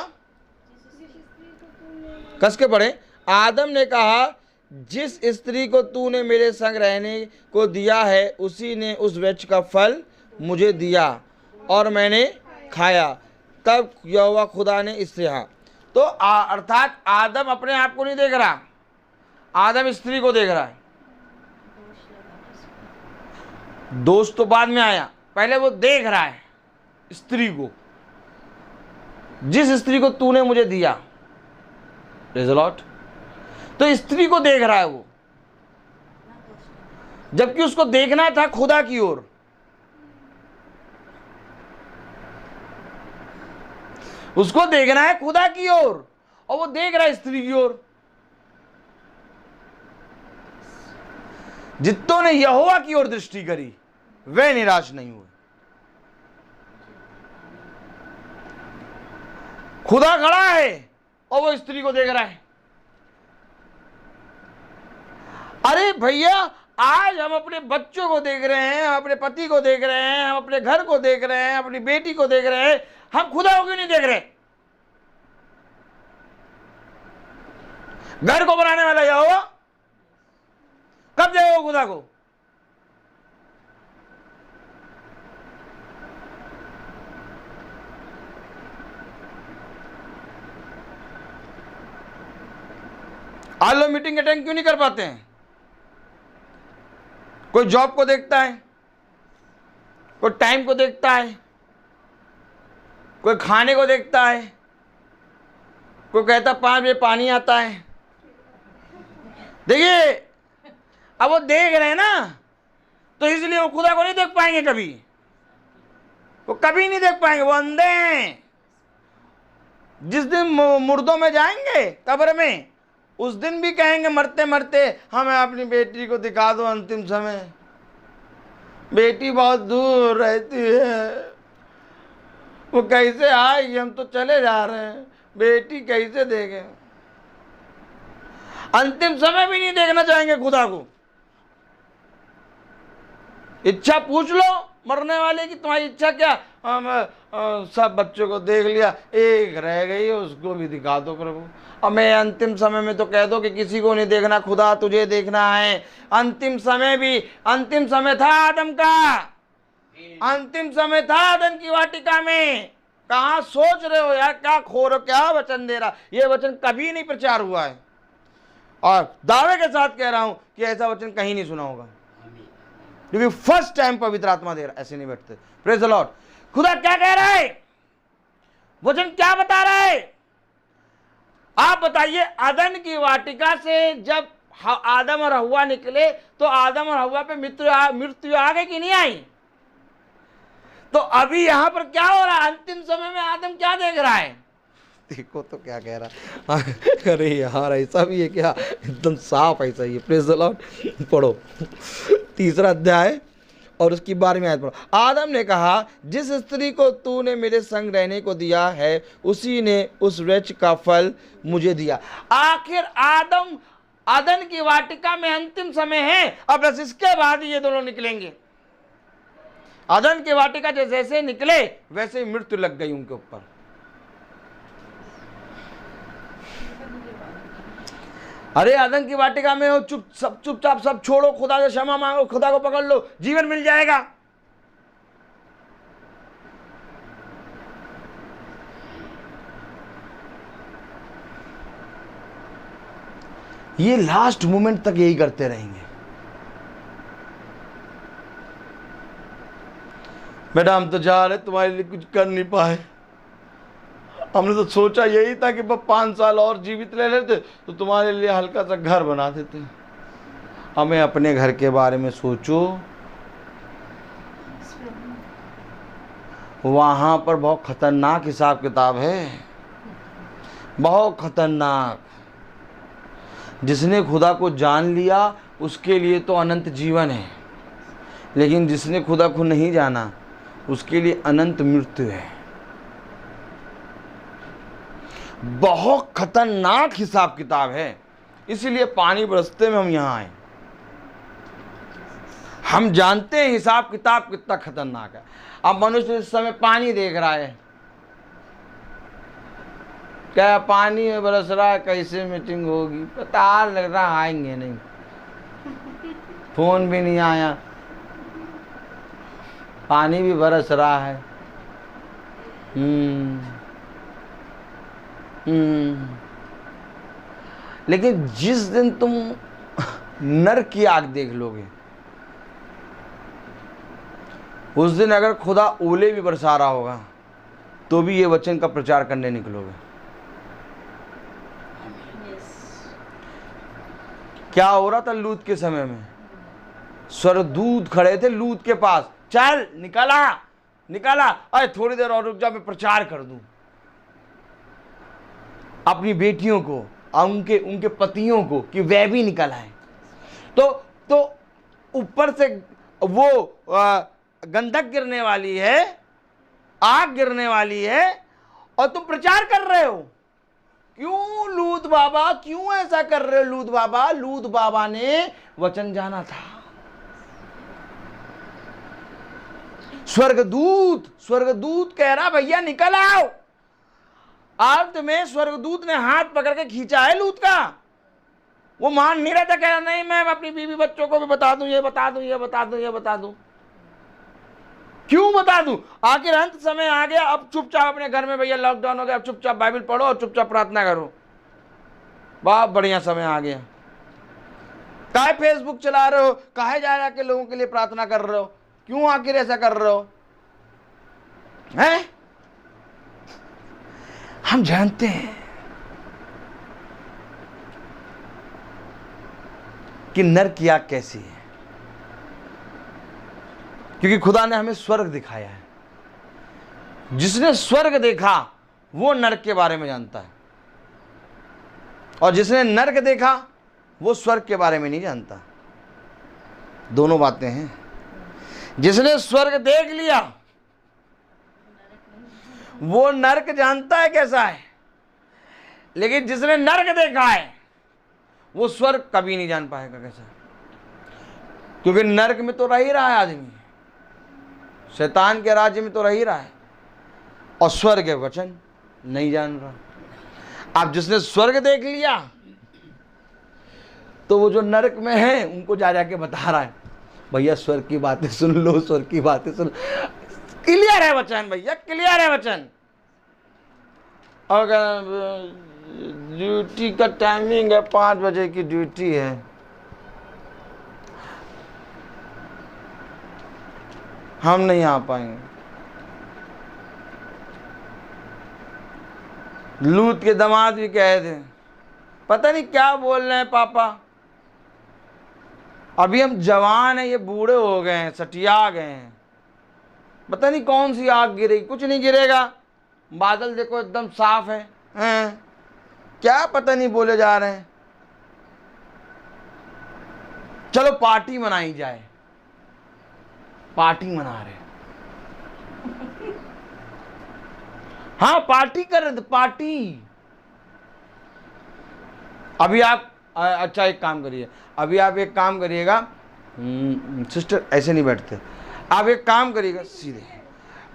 कस के पढ़ें। आदम ने कहा, जिस स्त्री को तूने मेरे संग रहने को दिया है उसी ने उस वृक्ष का फल मुझे दिया और मैंने खाया। तब यहोवा खुदा ने स्त्री, हाँ तो अर्थात आदम अपने आप को नहीं देख रहा, आदम स्त्री को देख रहा है। दोष तो बाद में आया, पहले वो देख रहा है स्त्री को। जिस स्त्री को तूने मुझे दिया, प्रेज़ द लॉर्ड, तो स्त्री को देख रहा है वो, जबकि उसको देखना था खुदा की ओर। उसको देखना है खुदा की ओर और वो देख रहा है स्त्री की ओर। जितनों ने यहोवा की ओर दृष्टि करी वे निराश नहीं हुए। खुदा खड़ा है और वो स्त्री को देख रहा है। अरे भैया, आज हम अपने बच्चों को देख रहे हैं, हम अपने पति को देख रहे हैं, हम अपने घर को देख रहे हैं, अपनी बेटी को देख रहे हैं, हम खुदा को क्यों नहीं देख रहे? घर को बनाने वाला यहोवा कब देगा खुदा को? आज लोग मीटिंग अटेंड क्यों नहीं कर पाते हैं? कोई जॉब को देखता है, कोई टाइम को देखता है, कोई खाने को देखता है, कोई कहता 5 बजे पानी आता है। देखिए, अब वो देख रहे हैं ना, तो इसलिए वो खुदा को नहीं देख पाएंगे कभी, वो कभी नहीं देख पाएंगे, वो अंधे हैं। जिस दिन मुर्दों में जाएंगे कब्र में, उस दिन भी कहेंगे मरते मरते, हमें अपनी बेटी को दिखा दो अंतिम समय। बेटी बहुत दूर रहती है, वो कैसे आएगी, हम तो चले जा रहे हैं, बेटी कैसे देखें? अंतिम समय भी नहीं देखना चाहेंगे खुदा को। इच्छा पूछ लो मरने वाले की, तुम्हारी इच्छा क्या? सब बच्चों को देख लिया, एक रह गई, उसको भी दिखा दो प्रभु। और मैं अंतिम समय में तो कह दो कि किसी को नहीं देखना, खुदा तुझे देखना है। अंतिम समय भी, अंतिम समय था आदम का, अंतिम समय था आदम की वाटिका में। कहाँ सोच रहे हो यार, क्या खो रहे हो, क्या वचन दे रहा? ये वचन कभी नहीं प्रचार हुआ है और दावे के साथ कह रहा हूं कि ऐसा वचन कहीं नहीं सुना होगा, क्योंकि फर्स्ट टाइम पवित्र आत्मा दे रहा। ऐसे नहीं बैठते। Praise the Lord. खुदा क्या कह रहा है, वचन क्या बता रहा है? आप बताइए। अदन की वाटिका से जब आदम और हव्वा निकले तो आदम और हव्वा पे मृत्यु आ गई कि नहीं आई? तो अभी यहां पर क्या हो रहा है? अंतिम समय में आदम क्या देख रहा है? देखो तो क्या कह रहा है। अरे यार, ऐसा भी है क्या? एकदम साफ ऐसा ही है। Praise the Lord. पढ़ो 3 अध्याय और उसकी 12वीं आयत पढ़ो। आदम ने कहा, जिस स्त्री को तूने मेरे संग रहने को दिया है उसी ने उस वृक्ष का फल मुझे दिया। आखिर आदम अदन की वाटिका में अंतिम समय है, अब बस इसके बाद ये दोनों निकलेंगे। अदन की वाटिका जैसे निकले वैसे ही मृत्यु लग गई उनके ऊपर। अरे अदन की वाटिका में हो, चुपचाप सब छोड़ो, खुदा से क्षमा मांगो, खुदा को पकड़ लो, जीवन मिल जाएगा। ये लास्ट मोमेंट तक यही करते रहेंगे। बेटा हम तो जा रहे, तुम्हारे लिए कुछ कर नहीं पाए। हमने तो सोचा यही था कि बस 5 साल और जीवित ले लेते तो तुम्हारे लिए हल्का सा घर बना देते। हमें अपने घर के बारे में सोचो, वहाँ पर बहुत खतरनाक हिसाब किताब है, बहुत खतरनाक। जिसने खुदा को जान लिया उसके लिए तो अनंत जीवन है, लेकिन जिसने खुदा को नहीं जाना उसके लिए अनंत मृत्यु है। बहुत खतरनाक हिसाब किताब है। इसीलिए पानी बरसते में हम यहाँ आए। हम जानते हैं हिसाब किताब कितना खतरनाक है। अब मनुष्य इस समय पानी देख रहा है, क्या पानी में बरस रहा है, कैसे मीटिंग होगी पता लग रहा, आएंगे नहीं, फोन भी नहीं आया, पानी भी बरस रहा है। लेकिन जिस दिन तुम नरक की आग देख लोगे, उस दिन अगर खुदा ओले भी बरसा रहा होगा तो भी ये वचन का प्रचार करने निकलोगे। क्या हो रहा था लूत के समय में? स्वर्गदूत खड़े थे लूत के पास, चल निकला निकला, अरे थोड़ी देर और रुक जा, मैं प्रचार कर दूं अपनी बेटियों को और उनके पतियों को कि वह भी निकल आए। तो ऊपर से वो गंधक गिरने वाली है, आग गिरने वाली है, और तुम प्रचार कर रहे हो। क्यों लूत बाबा, क्यों ऐसा कर रहे हो लूत बाबा? लूत बाबा ने वचन जाना था। स्वर्गदूत कह रहा भैया निकल आओ। अर्थ में स्वर्गदूत ने हाथ पकड़ के खींचा है लूत का। वो मान नहीं रहा था, कह रहा नहीं मैं अपनी बीवी बच्चों को भी बता दूं, ये बता दूं, ये बता दूं, ये बता दूं। क्यों बता दूं? आखिर अंत समय आ गया, अब चुपचाप अपने घर में, भैया लॉकडाउन हो गया, अब चुपचाप बाइबल पढ़ो और चुपचाप प्रार्थना करो। बहुत बढ़िया समय आ गया। काहे फेसबुक चला रहे हो, काहे जा रहा के लोगों के लिए प्रार्थना कर रहे हो? क्यों आखिर ऐसा कर रहे हो? हैं? हम जानते हैं कि नरक की आग कैसी है, क्योंकि खुदा ने हमें स्वर्ग दिखाया है। जिसने स्वर्ग देखा वो नरक के बारे में जानता है, और जिसने नरक देखा वो स्वर्ग के बारे में नहीं जानता। दोनों बातें हैं। जिसने स्वर्ग देख लिया वो नरक जानता है कैसा है, लेकिन जिसने नरक देखा है वो स्वर्ग कभी नहीं जान पाएगा कैसा है। क्योंकि नरक में तो रह ही रहा है आदमी, शैतान के राज्य में तो रह ही रहा है, और स्वर्ग के वचन नहीं जान रहा। अब जिसने स्वर्ग देख लिया तो वो जो नरक में है उनको जा जाके बता रहा है, भैया स्वर्ग की बातें सुन लो, स्वर्ग की बातें सुन। क्लियर है वचन भैया, क्लियर है वचन। अगर ड्यूटी का टाइमिंग है 5 बजे की ड्यूटी है, हम नहीं आ पाएंगे। लूत के दामाद भी कहे थे, पता नहीं क्या बोल रहे हैं पापा, अभी हम जवान हैं, ये बूढ़े हो गए हैं, सटिया गए हैं, पता नहीं कौन सी आग गिरेगी। कुछ नहीं गिरेगा, बादल देखो एकदम साफ है, हैं? क्या पता नहीं बोले जा रहे हैं। चलो पार्टी मनाई जाए, पार्टी मना रहे। हाँ पार्टी कर रहे थे, पार्टी। अभी आप अच्छा एक काम करिए, अभी आप एक काम करिएगा, सिस्टर ऐसे नहीं बैठते, आप एक काम करिएगा सीधे,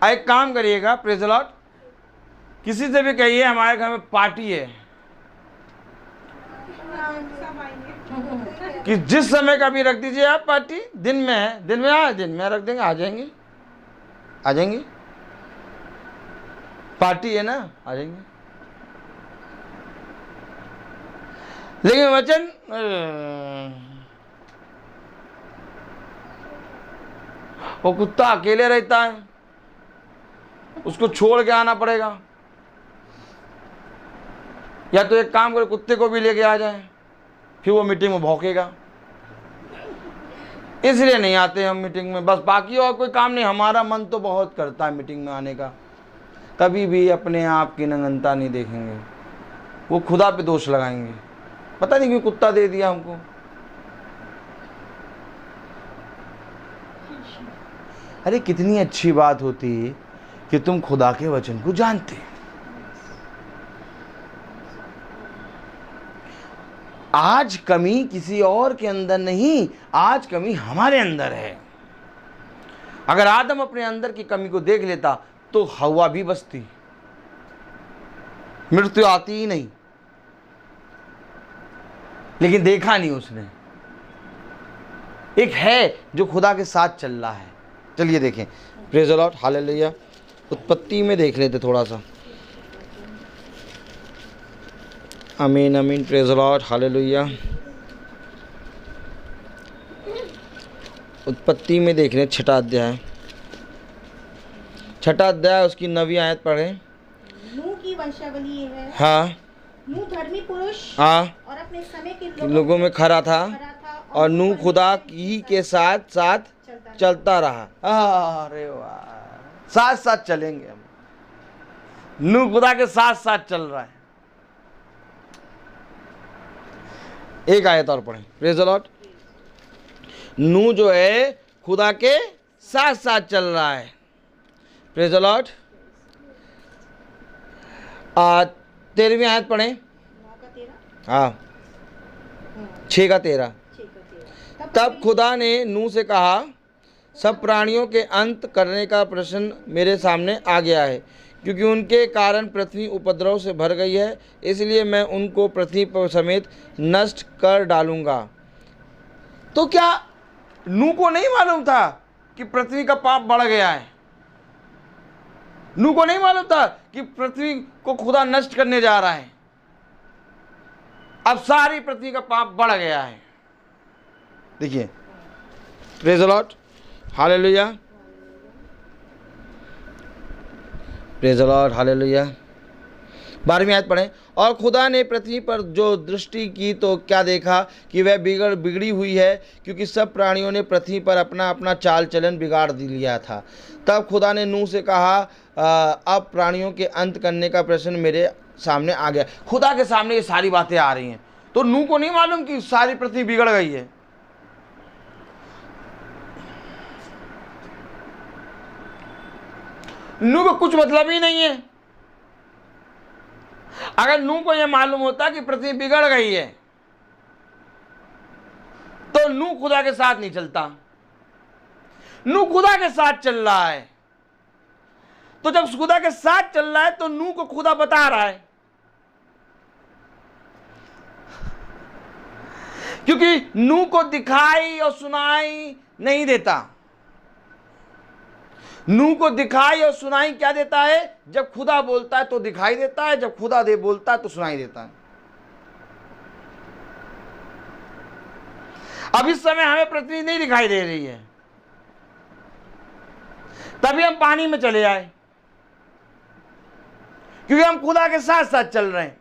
एक काम करिएगा, प्रेज़ द लॉर्ड, किसी से भी कहिए हमारे घर में पार्टी है, कि जिस समय का भी रख दीजिए आप पार्टी। दिन में है, दिन में रख देंगे, आ जाएंगे, पार्टी है ना, आ जाएंगे। लेकिन वचन वो कुत्ता अकेले रहता है, उसको छोड़ के आना पड़ेगा, या तो एक काम करे कुत्ते को भी लेके आ जाए, फिर वो मीटिंग में भौंकेगा। इसलिए नहीं आते हम मीटिंग में, बस बाकी और कोई काम नहीं। हमारा मन तो बहुत करता है मीटिंग में आने का, कभी भी अपने आप की नग्नता नहीं देखेंगे, वो खुदा पे दोष लगाएंगे, पता नहीं क्यों कुत्ता दे दिया हमको। अरे कितनी अच्छी बात होती कि तुम खुदा के वचन को जानते। आज कमी किसी और के अंदर नहीं, आज कमी हमारे अंदर है। अगर आदम अपने अंदर की कमी को देख लेता तो हवा भी बचती, मृत्यु आती ही नहीं, लेकिन देखा नहीं उसने। एक है जो खुदा के साथ चल रहा है। चलिए देखें, प्रेज़ द लॉर्ड, हालेलुया। उत्पत्ति में देख लेते थोड़ा सा। आमीन आमीन, प्रेज़ द लॉर्ड, हालेलुया। उत्पत्ति में देख रहे 6 अध्याय, 6 अध्याय उसकी 9वीं आयत पढ़े। नूह की वंशावली ये है। हाँ, नूह धर्मी पुरुष हाँ, और अपने समय के लोगों में खरा था, और नूह खुदा ही के साथ साथ चलता रहा। अरे वाह, साथ साथ चलेंगे हम। नूह खुदा के साथ साथ चल रहा है। एक आयत और पढ़ें, प्रेज़ द लॉर्ड। नूह जो है खुदा के साथ साथ चल रहा है, प्रेज़ द लॉर्ड। 13वीं आयत पढ़ें। हाँ, 6 का 13। तब खुदा ने नूह से कहा, सब प्राणियों के अंत करने का प्रश्न मेरे सामने आ गया है, क्योंकि उनके कारण पृथ्वी उपद्रव से भर गई है, इसलिए मैं उनको पृथ्वी पर समेत नष्ट कर डालूंगा। तो क्या नूह को नहीं मालूम था कि पृथ्वी का पाप बढ़ गया है? नूह को नहीं मालूम था कि पृथ्वी को खुदा नष्ट करने जा रहा है? अब सारी पृथ्वी का पाप बढ़ गया है। देखिए, praise the Lord, hallelujah, praise the Lord, hallelujah. 12वीं आयत पढ़ें। और खुदा ने पृथ्वी पर जो दृष्टि की तो क्या देखा कि वह बिगड़ी हुई है, क्योंकि सब प्राणियों ने पृथ्वी पर अपना अपना चाल चलन बिगाड़ लिया था। तब खुदा ने नूह से कहा, अब प्राणियों के अंत करने का प्रश्न मेरे सामने आ गया। खुदा के सामने ये सारी बातें आ रही हैं, तो नूह को नहीं मालूम कि सारी पृथ्वी बिगड़ गई है। नूह को कुछ मतलब ही नहीं है। अगर नूह को यह मालूम होता कि पृथ्वी बिगड़ गई है तो नूह खुदा के साथ नहीं चलता। नूह खुदा के साथ चल रहा है, तो जब खुदा के साथ चल रहा है तो नूह को खुदा बता रहा है, क्योंकि नूह को दिखाई और सुनाई नहीं देता। नूह को दिखाई और सुनाई क्या देता है? जब खुदा बोलता है तो दिखाई देता है, जब खुदा बोलता है तो सुनाई देता है। अब इस समय हमें पृथ्वी नहीं दिखाई दे रही है, तभी हम पानी में चले आए, क्योंकि हम खुदा के साथ साथ चल रहे हैं।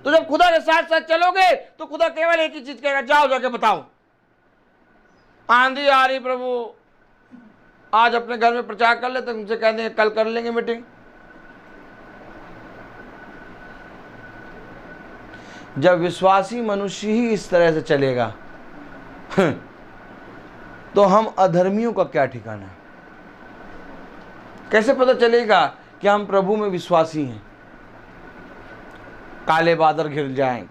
तो जब खुदा के साथ साथ चलोगे तो खुदा केवल एक ही चीज कहेगा, जाओ जाके बताओ, आंधी आ रही प्रभु, आज अपने घर में प्रचार कर ले, तो तुमसे कह देंगे कल कर लेंगे मीटिंग। जब विश्वासी मनुष्य ही इस तरह से चलेगा तो हम अधर्मियों का क्या ठिकाना है? कैसे पता चलेगा कि हम प्रभु में विश्वासी हैं? काले बादल घिर जाएं,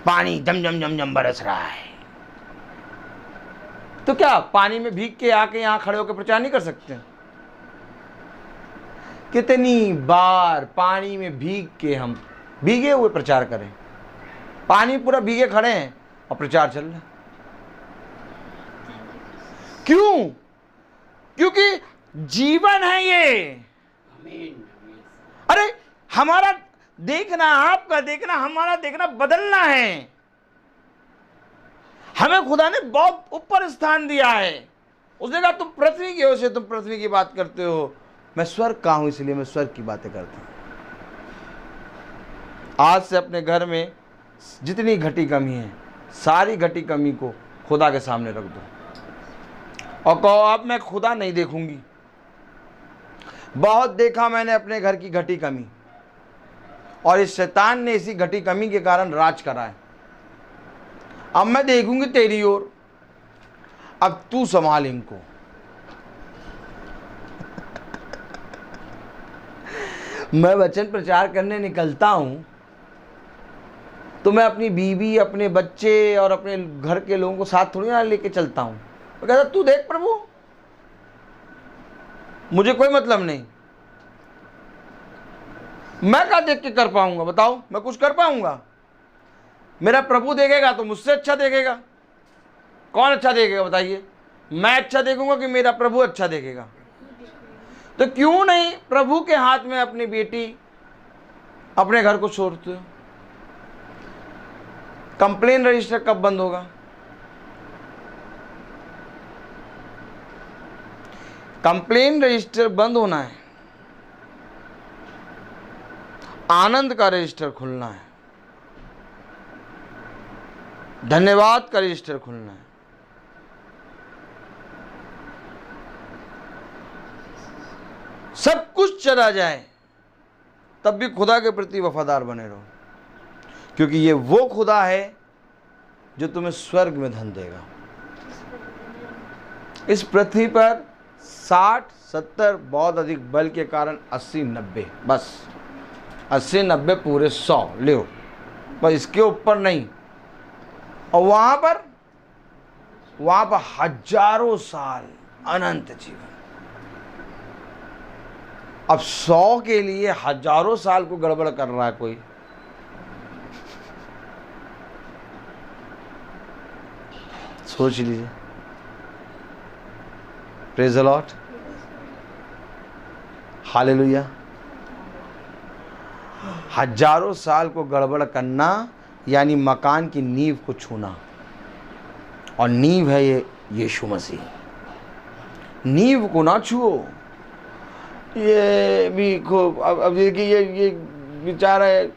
पानी जम जम जम जम बरस रहा है, तो क्या पानी में भीग के आके यहां खड़े होकर प्रचार नहीं कर सकते? कितनी बार पानी में भीग के हम भीगे हुए प्रचार करें, पानी पूरा भीगे खड़े हैं और प्रचार चल रहा है। क्यों? क्योंकि जीवन है ये। अरे हमारा देखना, आपका देखना, हमारा देखना बदलना है। हमें खुदा ने बहुत ऊपर स्थान दिया है, उसने कहा तुम पृथ्वी के हो से तुम पृथ्वी की बात करते हो, मैं स्वर्ग का हूं इसलिए मैं स्वर्ग की बातें करता हूं। आज से अपने घर में जितनी घटी कमी है, सारी घटी कमी को खुदा के सामने रख दो और कहो अब मैं खुदा नहीं देखूंगी। बहुत देखा मैंने अपने घर की घटी कमी, और इस शैतान ने इसी घटी कमी के कारण राज करा है। अब मैं देखूंगी तेरी ओर, अब तू संभाल इनको। मैं वचन प्रचार करने निकलता हूं तो मैं अपनी बीवी, अपने बच्चे और अपने घर के लोगों को साथ थोड़ी ना लेके चलता हूं। मैं कहता तू देख प्रभु, मुझे कोई मतलब नहीं, मैं क्या देख के कर पाऊंगा? बताओ, मैं कुछ कर पाऊंगा? मेरा प्रभु देखेगा तो मुझसे अच्छा देखेगा। कौन अच्छा देखेगा बताइए? मैं अच्छा देखूंगा कि मेरा प्रभु अच्छा देखेगा? तो क्यों नहीं प्रभु के हाथ में अपनी बेटी, अपने घर को छोड़ते हो? कंप्लेन रजिस्टर कब बंद होगा? कंप्लेन रजिस्टर बंद होना है, आनंद का रजिस्टर खुलना है, धन्यवाद का रजिस्टर खुलना है। सब कुछ चला जाए तब भी खुदा के प्रति वफादार बने रहो, क्योंकि ये वो खुदा है जो तुम्हें स्वर्ग में धन देगा। इस पृथ्वी पर 60, 70, बहुत अधिक बल के कारण 80, 90, बस 80, 90 पूरे 100 ले, बस इसके ऊपर नहीं। और वहां पर हजारों साल अनंत जीवन। अब 100 के लिए हजारों साल को गड़बड़ कर रहा है कोई। सोच लीजिए। Praise the Lord, hallelujah. हजारों साल को गड़बड़ करना यानी मकान की नींव को छूना, और नींव है ये यीशु मसीह। नींव को ना छुओ। ये भी खूब अब देखिए, ये विचार है,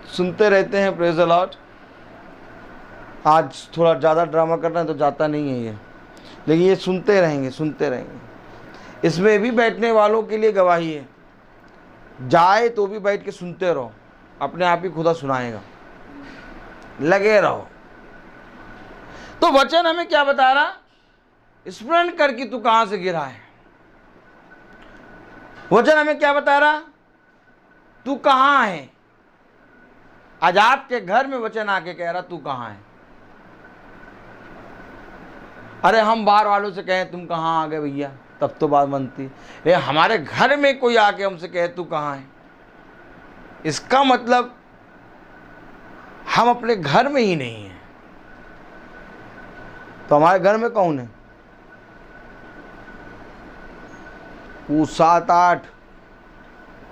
सुनते रहते हैं प्रेज द लॉर्ड। आज थोड़ा ज़्यादा ड्रामा करना है तो जाता नहीं है ये, लेकिन ये सुनते रहेंगे। इसमें भी बैठने वालों के लिए गवाही है, जाए तो भी बैठ के सुनते रहो, अपने आप ही खुदा सुनाएगा, लगे रहो। तो वचन हमें क्या बता रहा? स्मरण कर कि तू कहां से गिरा है। वचन हमें क्या बता रहा? तू कहां है। आज आपके घर में वचन आके कह रहा तू कहां है। अरे हम बाहर वालों से कहें तुम कहां आ गए भैया, तब तो बात बनती। ये हमारे घर में कोई आके हमसे कहे तू कहां है, इसका मतलब हम अपने घर में ही नहीं हैं। तो हमारे घर में कौन है? वो 7, 8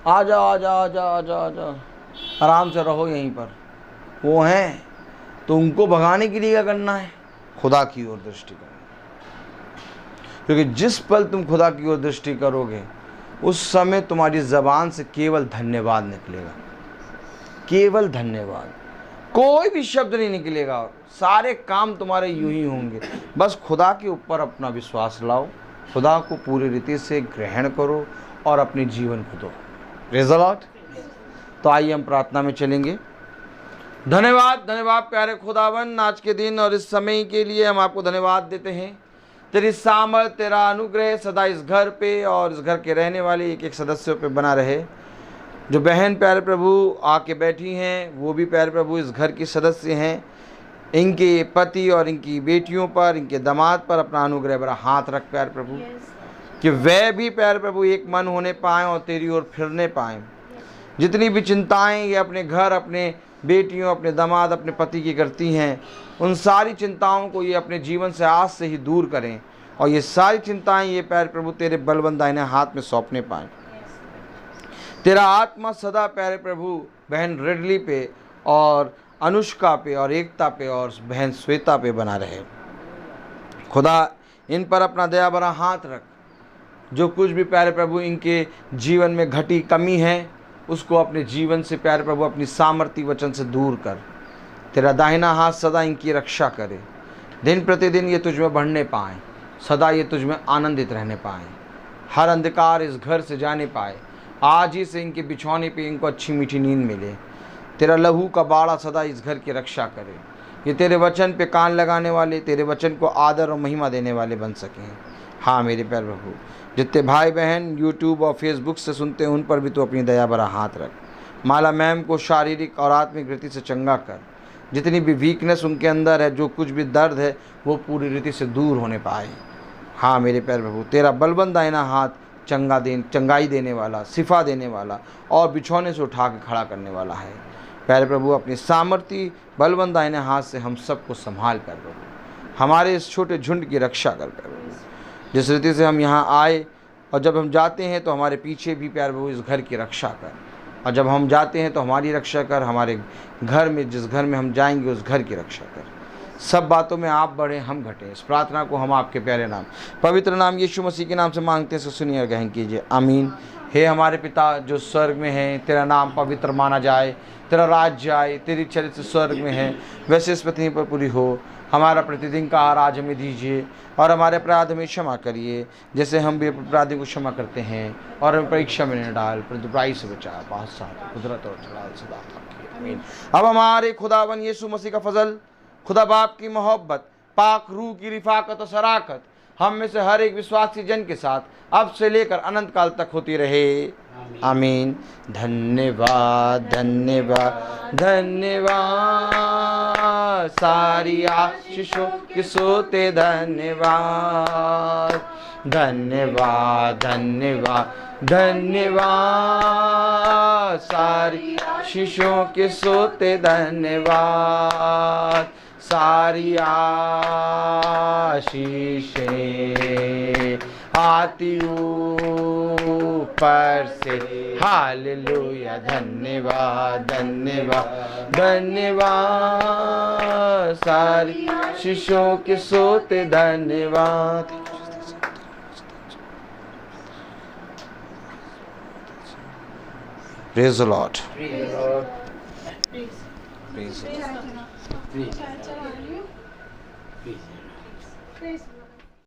आ जाओ, आराम से रहो यहीं पर। वो हैं तो उनको भगाने के लिए क्या करना है? खुदा की ओर दृष्टि करो, क्योंकि जिस पल तुम खुदा की ओर दृष्टि करोगे उस समय तुम्हारी ज़बान से केवल धन्यवाद निकलेगा, केवल धन्यवाद, कोई भी शब्द नहीं निकलेगा। और सारे काम तुम्हारे यूं ही होंगे। बस खुदा के ऊपर अपना विश्वास लाओ, खुदा को पूरी रीति से ग्रहण करो और अपने जीवन को दो। Praise the Lord. तो आइए हम प्रार्थना में चलेंगे। धन्यवाद प्यारे खुदावन, आज के दिन और इस समय के लिए हम आपको धन्यवाद देते हैं। तेरी सामर्थ, तेरा अनुग्रह सदा इस घर पे और इस घर के रहने वाले एक एक सदस्यों पे बना रहे। जो बहन प्यारे प्रभु आके बैठी हैं, वो भी प्यारे प्रभु इस घर की सदस्य हैं। इनके पति और इनकी बेटियों पर, इनके दामाद पर अपना अनुग्रह भरा हाथ रख प्यारे प्रभु, कि वह भी प्यारे प्रभु एक मन होने पाएँ और तेरी ओर फिरने पाएँ। जितनी भी चिंताएं ये अपने घर, अपने बेटियों, अपने दामाद, अपने पति की करती हैं, उन सारी चिंताओं को ये अपने जीवन से आज से ही दूर करें, और ये सारी चिंताएं ये प्यारे प्रभु तेरे बलवंत दाहिने हाथ में सौंपने पाएँ। तेरा आत्मा सदा प्यारे प्रभु बहन रिडली पे और अनुष्का पे और एकता पे और बहन श्वेता पे बना रहे। खुदा इन पर अपना दया भरा हाथ रख। जो कुछ भी प्यारे प्रभु इनके जीवन में घटी कमी है उसको अपने जीवन से प्यारे प्रभु अपनी सामर्थ्य वचन से दूर कर। तेरा दाहिना हाथ सदा इनकी रक्षा करे। दिन प्रतिदिन ये तुझ में बढ़ने पाएँ, सदा ये तुझ में आनंदित रहने पाएँ, हर अंधकार इस घर से जाने पाए। आज ही से इनके बिछौने पे इनको अच्छी मीठी नींद मिले। तेरा लहू का बाड़ा सदा इस घर की रक्षा करे। ये तेरे वचन पे कान लगाने वाले, तेरे वचन को आदर और महिमा देने वाले बन सकें। हाँ मेरे प्यारे प्रभु, जितने भाई बहन यूट्यूब और फेसबुक से सुनते हैं उन पर भी तो अपनी दया भरा हाथ रख। माला मैम को शारीरिक और आत्मिक रीति से चंगा कर। जितनी भी वीकनेस उनके अंदर है, जो कुछ भी दर्द है वो पूरी रीति से दूर होने पाए। हाँ मेरे प्यारे प्रभु, तेरा बलबंद दाहिना हाथ चंगाई देने वाला, शिफा देने वाला और बिछौने से उठा के खड़ा करने वाला है। प्यारे प्रभु, अपनी सामर्थ्य बलबंद दाहिने हाथ से हम सबको संभाल कर प्रभु, हमारे इस छोटे झुंड की रक्षा कर प्रभु। जिस रीति से हम यहाँ आए और जब हम जाते हैं तो हमारे पीछे भी प्यारे प्रभु इस घर की रक्षा कर, और जब हम जाते हैं तो हमारी रक्षा कर। हमारे घर में, जिस घर में हम जाएंगे उस घर की रक्षा कर। सब बातों में आप बढ़े, हम घटें। इस प्रार्थना को हम आपके प्यारे नाम, पवित्र नाम यीशु मसीह के नाम से मांगते हैं, सुनिए और ग्रहण कीजिए। आमीन। हे हमारे पिता जो स्वर्ग में हैं, तेरा नाम पवित्र माना जाए, तेरा राज्य आए, तेरी इच्छा जैसे स्वर्ग में है वैसे इस पृथ्वी पर पूरी हो। हमारा प्रतिदिन का आहार आज हमें दीजिए, और हमारे अपराध हमें क्षमा करिए जैसे हम भी अपराधी को क्षमा करते हैं, और हमें परीक्षा में न डाल परंतु बुराई से बचा। बादशाह, कुदरत और जलाल सदा आपकी। आमीन। अब हमारे खुदावन यीशु मसीह का फजल, खुदा बाप की मोहब्बत, पाक रूह की रिफाकत और शराकत हम में से हर एक विश्वासी जन के साथ अब से लेकर अनंत काल तक होती रहे। आमीन। धन्यवाद धन्यवाद धन्यवाद, सारी आशीषों के सोते धन्यवाद। धन्यवाद धन्यवाद धन्यवाद, सारी आशीषों के सोते धन्यवाद। सारी आशीषें आती ऊपर से, हालेलुया। धन्यवाद धन्यवाद धन्यवाद, सारी आशीषों के सोते धन्यवाद। Praise the Lord. Praise Praise the Lord. the Lord.